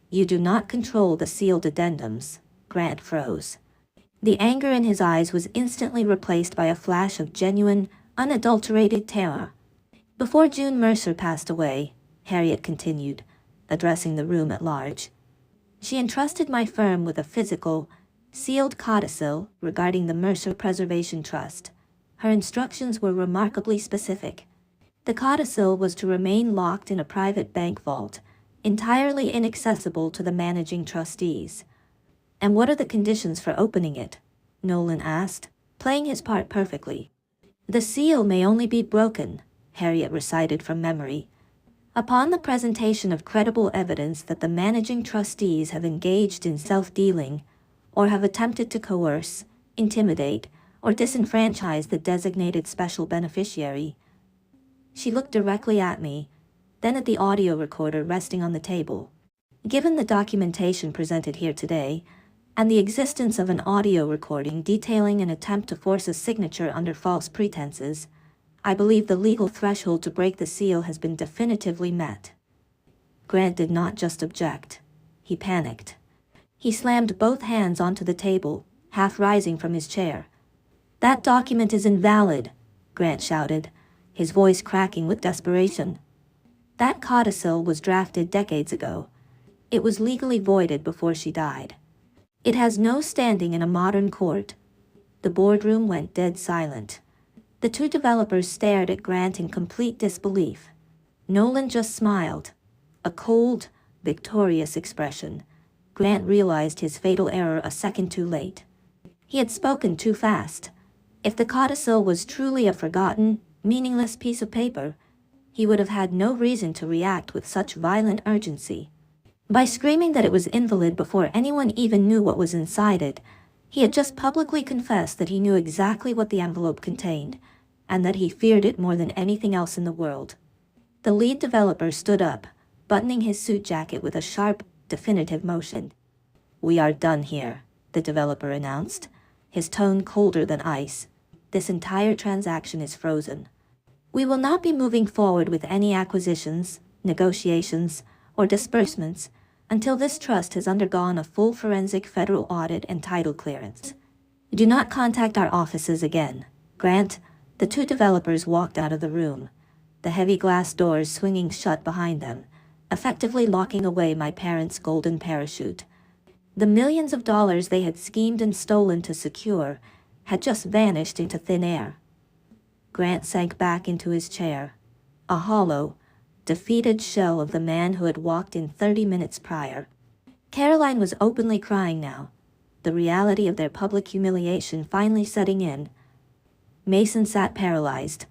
"You do not control the sealed addendums." Grant froze. The anger in his eyes was instantly replaced by a flash of genuine, unadulterated terror. "Before June Mercer passed away," Harriet continued, addressing the room at large, "she entrusted my firm with a physical, sealed codicil regarding the Mercer Preservation Trust. Her instructions were remarkably specific. The codicil was to remain locked in a private bank vault, entirely inaccessible to the managing trustees." "And what are the conditions for opening it?" Nolan asked, playing his part perfectly. "The seal may only be broken," Harriet recited from memory, "upon the presentation of credible evidence that the managing trustees have engaged in self-dealing, or have attempted to coerce, intimidate, or disenfranchise the designated special beneficiary." She looked directly at me, then at the audio recorder resting on the table. "Given the documentation presented here today, and the existence of an audio recording detailing an attempt to force a signature under false pretenses, I believe the legal threshold to break the seal has been definitively met." Grant did not just object. He panicked. He slammed both hands onto the table, half rising from his chair. "That document is invalid," Grant shouted, his voice cracking with desperation. "That codicil was drafted decades ago. It was legally voided before she died. It has no standing in a modern court." The boardroom went dead silent. The two developers stared at Grant in complete disbelief. Nolan just smiled, a cold, victorious expression. Grant realized his fatal error a second too late. He had spoken too fast. If the codicil was truly a forgotten, meaningless piece of paper, he would have had no reason to react with such violent urgency. By screaming that it was invalid before anyone even knew what was inside it, he had just publicly confessed that he knew exactly what the envelope contained, and that he feared it more than anything else in the world. The lead developer stood up, buttoning his suit jacket with a sharp, definitive motion. "We are done here," the developer announced, his tone colder than ice. "This entire transaction is frozen. We will not be moving forward with any acquisitions, negotiations, or disbursements until this trust has undergone a full forensic federal audit and title clearance. Do not contact our offices again. Grant." The two developers walked out of the room, the heavy glass doors swinging shut behind them, effectively locking away my parents' golden parachute. The millions of dollars they had schemed and stolen to secure had just vanished into thin air. Grant sank back into his chair, a hollow, defeated shell of the man who had walked in 30 minutes prior. Caroline was openly crying now, the reality of their public humiliation finally setting in. Mason sat paralyzed,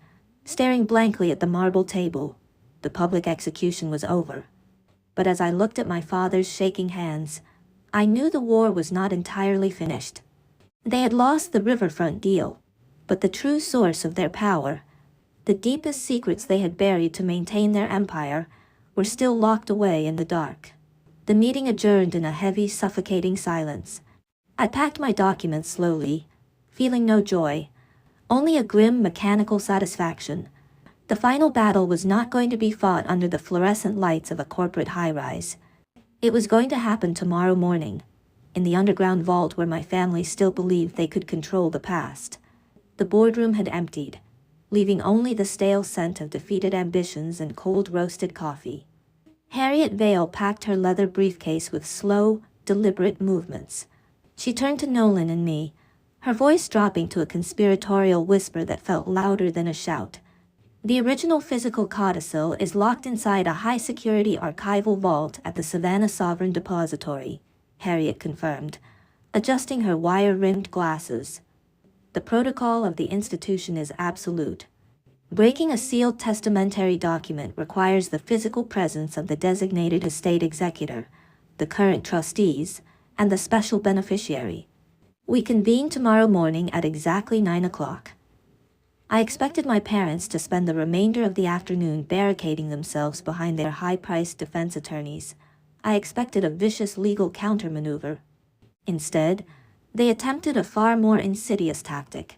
staring blankly at the marble table. The public execution was over. But as I looked at my father's shaking hands, I knew the war was not entirely finished. They had lost the riverfront deal, but the true source of their power, the deepest secrets they had buried to maintain their empire, were still locked away in the dark. The meeting adjourned in a heavy, suffocating silence. I packed my documents slowly, feeling no joy, only a grim, mechanical satisfaction. The final battle was not going to be fought under the fluorescent lights of a corporate high-rise. It was going to happen tomorrow morning, in the underground vault where my family still believed they could control the past. The boardroom had emptied, leaving only the stale scent of defeated ambitions and cold roasted coffee. Harriet Vale packed her leather briefcase with slow, deliberate movements. She turned to Nolan and me, her voice dropping to a conspiratorial whisper that felt louder than a shout. The original physical codicil is locked inside a high-security archival vault at the Savannah Sovereign Depository, Harriet confirmed, adjusting her wire-rimmed glasses. The protocol of the institution is absolute. Breaking a sealed testamentary document requires the physical presence of the designated estate executor, the current trustees, and the special beneficiary. We convene tomorrow morning at exactly 9 o'clock. I expected my parents to spend the remainder of the afternoon barricading themselves behind their high-priced defense attorneys. I expected a vicious legal countermaneuver. Instead, they attempted a far more insidious tactic.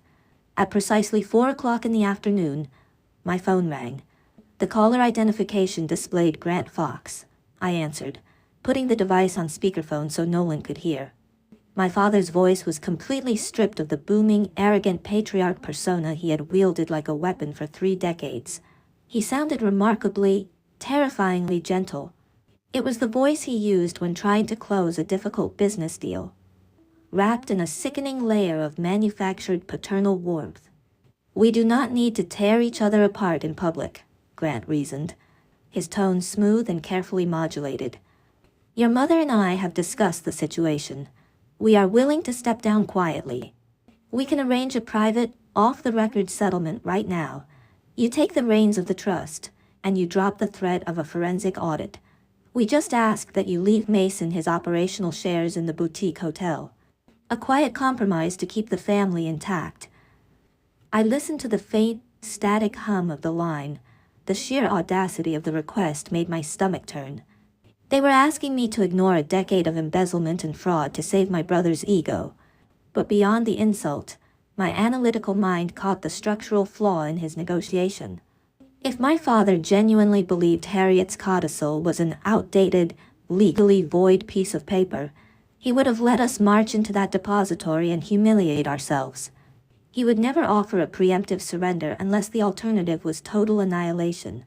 At precisely 4 o'clock in the afternoon, my phone rang. The caller identification displayed Grant Fox. I answered, putting the device on speakerphone so Nolan could hear. My father's voice was completely stripped of the booming, arrogant patriarch persona he had wielded like a weapon for 3 decades. He sounded remarkably, terrifyingly gentle. It was the voice he used when trying to close a difficult business deal, wrapped in a sickening layer of manufactured paternal warmth. "We do not need to tear each other apart in public," Grant reasoned, his tone smooth and carefully modulated. "Your mother and I have discussed the situation. We are willing to step down quietly. We can arrange a private, off-the-record settlement right now. You take the reins of the trust, and you drop the threat of a forensic audit. We just ask that you leave Mason his operational shares in the boutique hotel. A quiet compromise to keep the family intact." I listened to the faint, static hum of the line. The sheer audacity of the request made my stomach turn. They were asking me to ignore a decade of embezzlement and fraud to save my brother's ego. But beyond the insult, my analytical mind caught the structural flaw in his negotiation. If my father genuinely believed Harriet's codicil was an outdated, legally void piece of paper, he would have let us march into that depository and humiliate ourselves. He would never offer a preemptive surrender unless the alternative was total annihilation.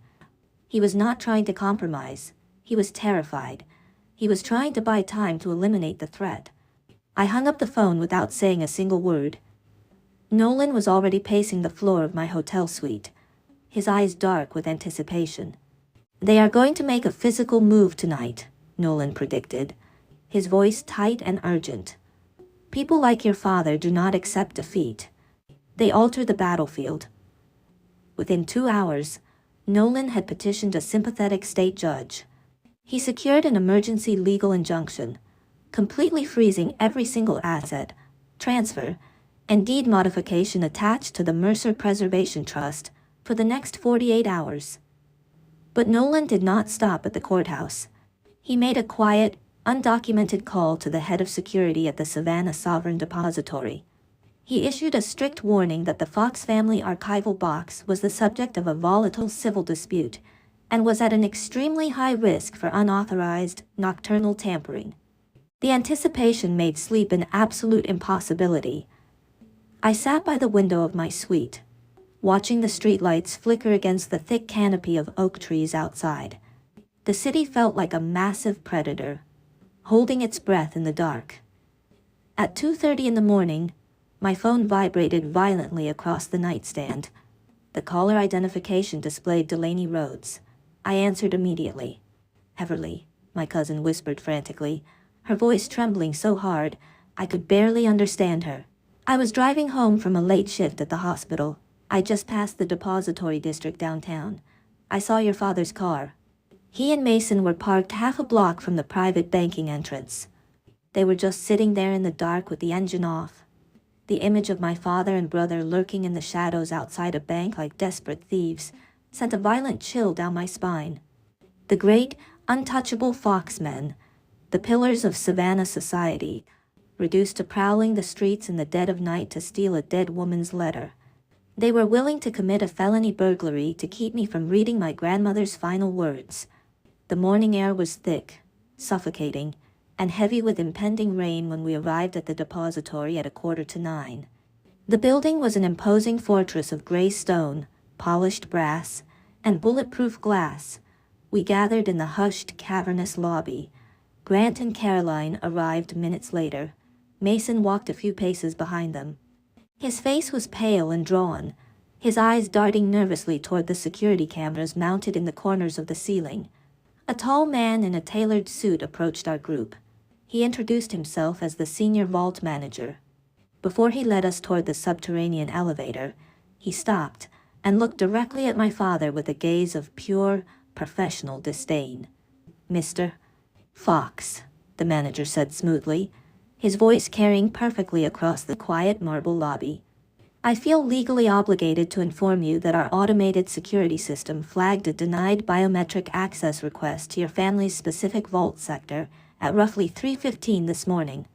He was not trying to compromise. He was terrified. He was trying to buy time to eliminate the threat. I hung up the phone without saying a single word. Nolan was already pacing the floor of my hotel suite, his eyes dark with anticipation. "They are going to make a physical move tonight," Nolan predicted, his voice tight and urgent. "People like your father do not accept defeat. They alter the battlefield." Within 2 hours, Nolan had petitioned a sympathetic state judge. He secured an emergency legal injunction, completely freezing every single asset, transfer, and deed modification attached to the Mercer Preservation Trust for the next 48 hours. But Nolan did not stop at the courthouse. He made a quiet, undocumented call to the head of security at the Savannah Sovereign Depository. He issued a strict warning that the Fox family archival box was the subject of a volatile civil dispute and was at an extremely high risk for unauthorized, nocturnal tampering. The anticipation made sleep an absolute impossibility. I sat by the window of my suite, watching the streetlights flicker against the thick canopy of oak trees outside. The city felt like a massive predator, holding its breath in the dark. At 2:30 in the morning, my phone vibrated violently across the nightstand. The caller identification displayed Delaney Rhodes. I answered immediately. "Heverly," my cousin whispered frantically, her voice trembling so hard I could barely understand her. "I was driving home from a late shift at the hospital. I just passed the depository district downtown. I saw your father's car. He and Mason were parked half a block from the private banking entrance. They were just sitting there in the dark with the engine off. The image of my father and brother lurking in the shadows outside a bank like desperate thieves sent a violent chill down my spine. The great, untouchable Foxmen, the pillars of Savannah society, reduced to prowling the streets in the dead of night to steal a dead woman's letter. They were willing to commit a felony burglary to keep me from reading my grandmother's final words. The morning air was thick, suffocating, and heavy with impending rain when we arrived at the depository at 8:45. The building was an imposing fortress of gray stone, polished brass, and bulletproof glass. We gathered in the hushed, cavernous lobby. Grant and Caroline arrived minutes later. Mason walked a few paces behind them. His face was pale and drawn, his eyes darting nervously toward the security cameras mounted in the corners of the ceiling. A tall man in a tailored suit approached our group. He introduced himself as the senior vault manager. Before he led us toward the subterranean elevator, he stopped and looked directly at my father with a gaze of pure, professional disdain. "Mr. Fox," the manager said smoothly, his voice carrying perfectly across the quiet marble lobby. "I feel legally obligated to inform you that our automated security system flagged a denied biometric access request to your family's specific vault sector at roughly 3:15 this morning.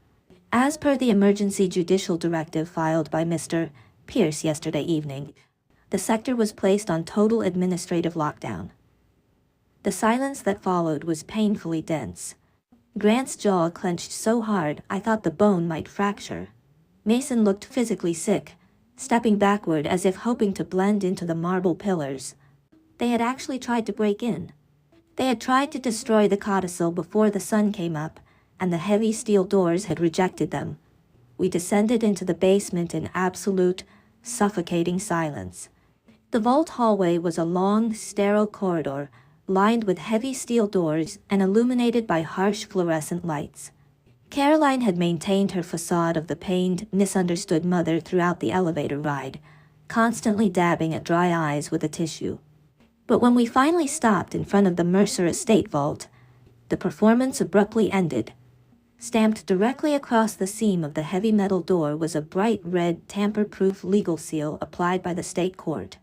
As per the emergency judicial directive filed by Mr. Pierce yesterday evening, the sector was placed on total administrative lockdown." The silence that followed was painfully dense. Grant's jaw clenched so hard I thought the bone might fracture. Mason looked physically sick, stepping backward as if hoping to blend into the marble pillars. They had actually tried to break in. They had tried to destroy the codicil before the sun came up, and the heavy steel doors had rejected them. We descended into the basement in absolute, suffocating silence. The vault hallway was a long, sterile corridor, lined with heavy steel doors and illuminated by harsh fluorescent lights. Caroline had maintained her facade of the pained, misunderstood mother throughout the elevator ride, constantly dabbing at dry eyes with a tissue. But when we finally stopped in front of the Mercer Estate vault, the performance abruptly ended. Stamped directly across the seam of the heavy metal door was a bright red, tamper-proof legal seal applied by the state court.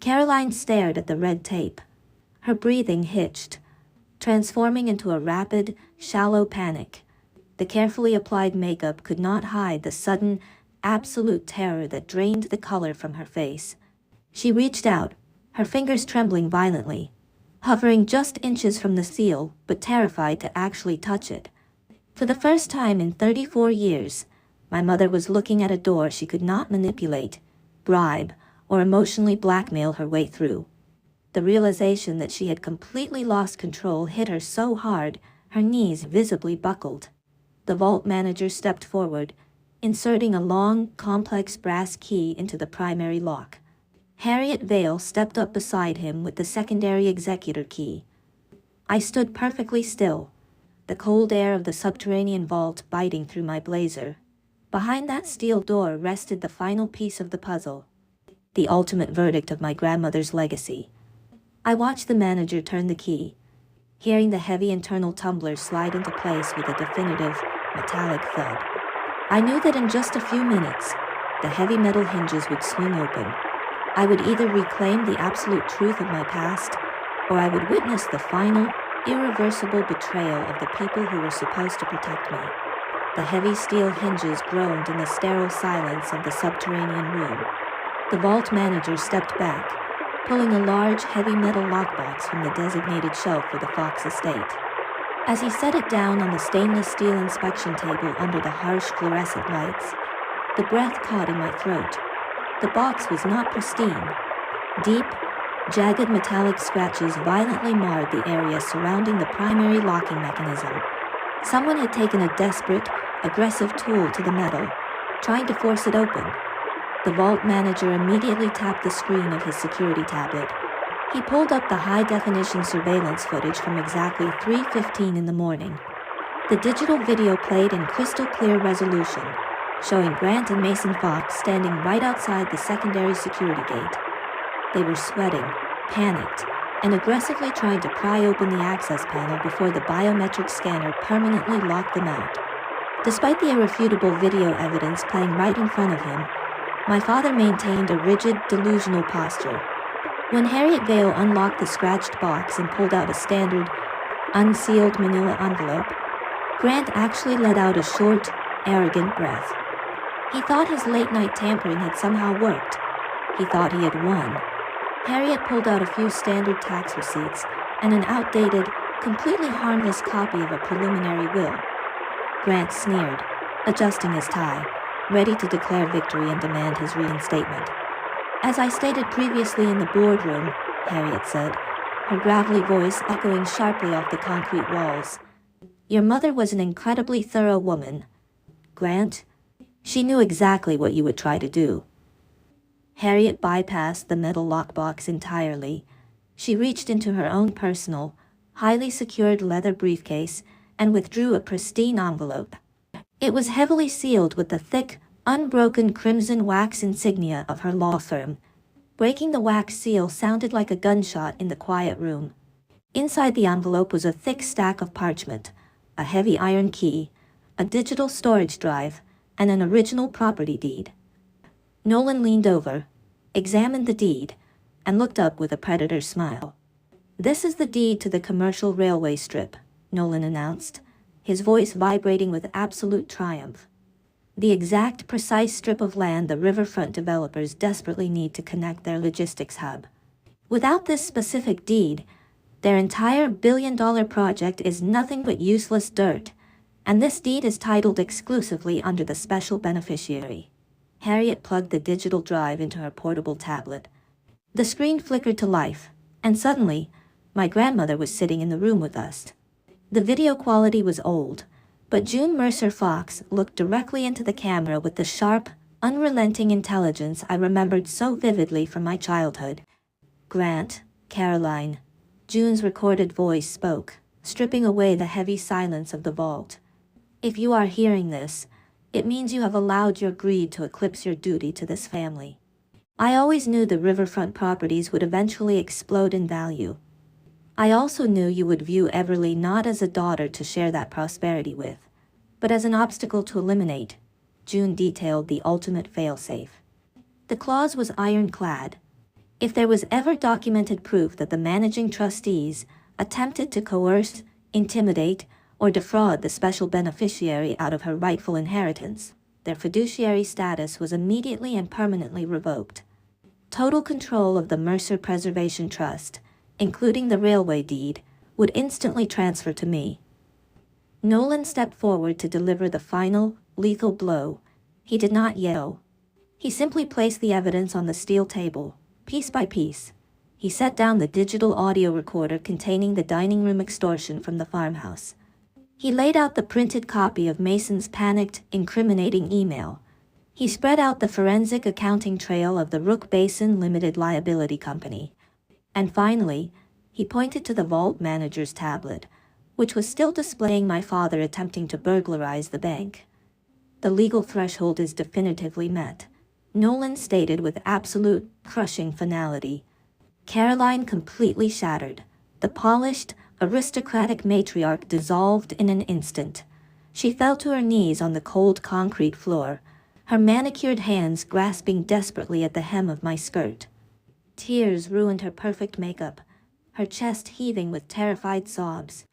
Caroline stared at the red tape. Her breathing hitched, transforming into a rapid, shallow panic. The carefully applied makeup could not hide the sudden, absolute terror that drained the color from her face. She reached out, her fingers trembling violently, hovering just inches from the seal, but terrified to actually touch it. For the first time in 34 years, my mother was looking at a door she could not manipulate, bribe, or emotionally blackmail her way through. The realization that she had completely lost control hit her so hard, her knees visibly buckled. The vault manager stepped forward, inserting a long, complex brass key into the primary lock. Harriet Vale stepped up beside him with the secondary executor key. I stood perfectly still, the cold air of the subterranean vault biting through my blazer. Behind that steel door rested the final piece of the puzzle, the ultimate verdict of my grandmother's legacy. I watched the manager turn the key, hearing the heavy internal tumbler slide into place with a definitive, metallic thud. I knew that in just a few minutes, the heavy metal hinges would swing open. I would either reclaim the absolute truth of my past, or I would witness the final, irreversible betrayal of the people who were supposed to protect me. The heavy steel hinges groaned in the sterile silence of the subterranean room. The vault manager stepped back, pulling a large, heavy metal lockbox from the designated shelf for the Fox estate. As he set it down on the stainless steel inspection table under the harsh fluorescent lights, the breath caught in my throat. The box was not pristine. Deep, jagged metallic scratches violently marred the area surrounding the primary locking mechanism. Someone had taken a desperate, aggressive tool to the metal, trying to force it open. The vault manager immediately tapped the screen of his security tablet. He pulled up the high-definition surveillance footage from exactly 3:15 in the morning. The digital video played in crystal-clear resolution, showing Grant and Mason Fox standing right outside the secondary security gate. They were sweating, panicked, and aggressively trying to pry open the access panel before the biometric scanner permanently locked them out. Despite the irrefutable video evidence playing right in front of him, my father maintained a rigid, delusional posture. When Harriet Vale unlocked the scratched box and pulled out a standard, unsealed manila envelope, Grant actually let out a short, arrogant breath. He thought his late-night tampering had somehow worked. He thought he had won. Harriet pulled out a few standard tax receipts and an outdated, completely harmless copy of a preliminary will. Grant sneered, adjusting his tie, ready to declare victory and demand his reinstatement. "As I stated previously in the boardroom," Harriet said, her gravelly voice echoing sharply off the concrete walls, "your mother was an incredibly thorough woman. Grant, she knew exactly what you would try to do." Harriet bypassed the metal lockbox entirely. She reached into her own personal, highly secured leather briefcase and withdrew a pristine envelope. It was heavily sealed with the thick, unbroken crimson wax insignia of her law firm. Breaking the wax seal sounded like a gunshot in the quiet room. Inside the envelope was a thick stack of parchment, a heavy iron key, a digital storage drive, and an original property deed. Nolan leaned over, examined the deed, and looked up with a predator's smile. "This is the deed to the commercial railway strip," Nolan announced, his voice vibrating with absolute triumph. "The exact, precise strip of land the riverfront developers desperately need to connect their logistics hub. Without this specific deed, their entire billion-dollar project is nothing but useless dirt, and this deed is titled exclusively under the special beneficiary." Harriet plugged the digital drive into her portable tablet. The screen flickered to life, and suddenly, my grandmother was sitting in the room with us. The video quality was old, but June Mercer Fox looked directly into the camera with the sharp, unrelenting intelligence I remembered so vividly from my childhood. "Grant, Caroline," June's recorded voice spoke, stripping away the heavy silence of the vault. "If you are hearing this, it means you have allowed your greed to eclipse your duty to this family. I always knew the riverfront properties would eventually explode in value. I also knew you would view Everly not as a daughter to share that prosperity with, but as an obstacle to eliminate." June detailed the ultimate failsafe. The clause was ironclad. If there was ever documented proof that the managing trustees attempted to coerce, intimidate, or defraud the special beneficiary out of her rightful inheritance, their fiduciary status was immediately and permanently revoked. Total control of the Mercer Preservation Trust, including the railway deed, would instantly transfer to me. Nolan stepped forward to deliver the final, lethal blow. He did not yell. He simply placed the evidence on the steel table, piece by piece. He set down the digital audio recorder containing the dining room extortion from the farmhouse. He laid out the printed copy of Mason's panicked, incriminating email. He spread out the forensic accounting trail of the Rook Basin Limited Liability Company. And finally, he pointed to the vault manager's tablet, which was still displaying my father attempting to burglarize the bank. "The legal threshold is definitively met," Nolan stated with absolute, crushing finality. Caroline completely shattered. The polished, aristocratic matriarch dissolved in an instant. She fell to her knees on the cold concrete floor, her manicured hands grasping desperately at the hem of my skirt. Tears ruined her perfect makeup, her chest heaving with terrified sobs.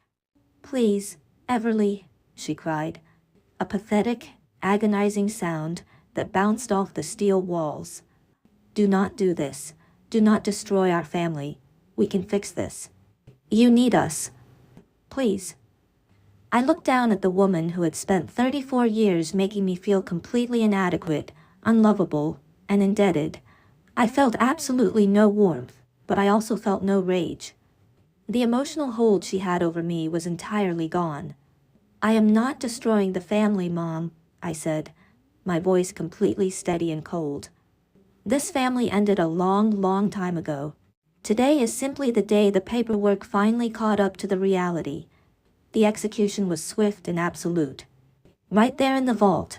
"Please, Everly," she cried, a pathetic, agonizing sound that bounced off the steel walls. "Do not do this. Do not destroy our family. We can fix this. You need us. Please." I looked down at the woman who had spent 34 years making me feel completely inadequate, unlovable, and indebted. I felt absolutely no warmth, but I also felt no rage. The emotional hold she had over me was entirely gone. I am not destroying the family, Mom, I said, my voice completely steady and cold. This family ended a long time ago. Today is simply the day the paperwork finally caught up to the reality. The execution was swift and absolute. Right there in the vault,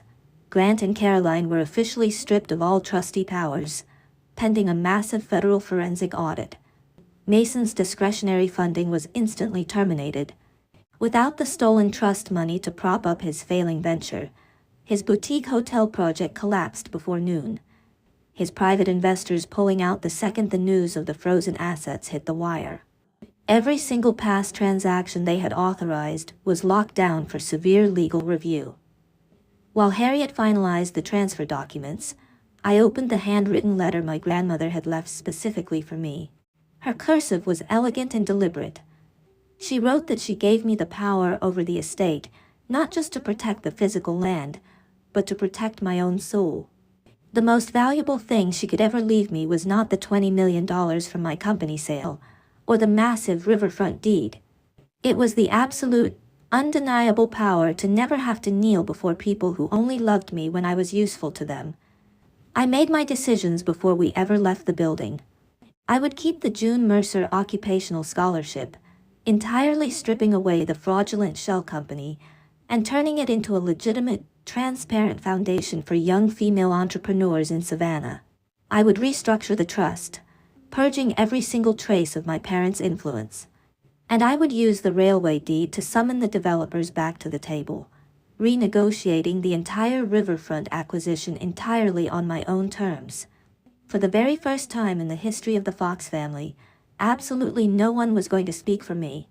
Grant and Caroline were officially stripped of all trustee powers, pending a massive federal forensic audit. Mason's discretionary funding was instantly terminated. Without the stolen trust money to prop up his failing venture, his boutique hotel project collapsed before noon, his private investors pulling out the second the news of the frozen assets hit the wire. Every single past transaction they had authorized was locked down for severe legal review. While Harriet finalized the transfer documents, I opened the handwritten letter my grandmother had left specifically for me. Her cursive was elegant and deliberate. She wrote that she gave me the power over the estate, not just to protect the physical land, but to protect my own soul. The most valuable thing she could ever leave me was not the $20 million from my company sale, or the massive riverfront deed. It was the absolute, undeniable power to never have to kneel before people who only loved me when I was useful to them. I made my decisions before we ever left the building. I would keep the June Mercer Occupational Scholarship, entirely stripping away the fraudulent shell company and turning it into a legitimate, transparent foundation for young female entrepreneurs in Savannah. I would restructure the trust, purging every single trace of my parents' influence. And I would use the railway deed to summon the developers back to the table, renegotiating the entire riverfront acquisition entirely on my own terms. For the very first time in the history of the Fox family, absolutely no one was going to speak for me.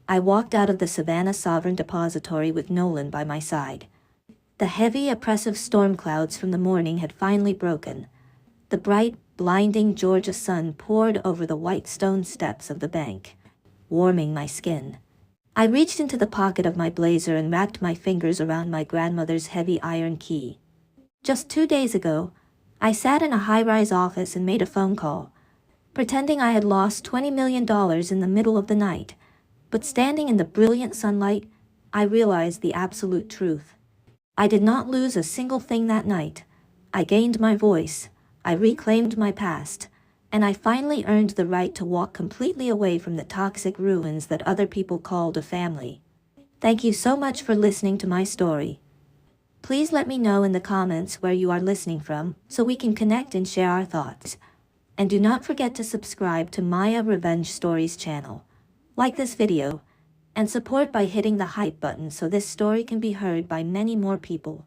I walked out of the Savannah Sovereign Depository with Nolan by my side. The heavy, oppressive storm clouds from the morning had finally broken. The bright, blinding Georgia sun poured over the white stone steps of the bank, warming my skin. I reached into the pocket of my blazer and wrapped my fingers around my grandmother's heavy iron key. Just 2 days ago, I sat in a high-rise office and made a phone call, pretending I had lost $20 million in the middle of the night. But standing in the brilliant sunlight, I realized the absolute truth. I did not lose a single thing that night. I gained my voice, I reclaimed my past, and I finally earned the right to walk completely away from the toxic ruins that other people called a family. Thank you so much for listening to my story. Please let me know in the comments where you are listening from so we can connect and share our thoughts. And do not forget to subscribe to Maya Revenge Stories channel. Like this video, and support by hitting the hype button so this story can be heard by many more people.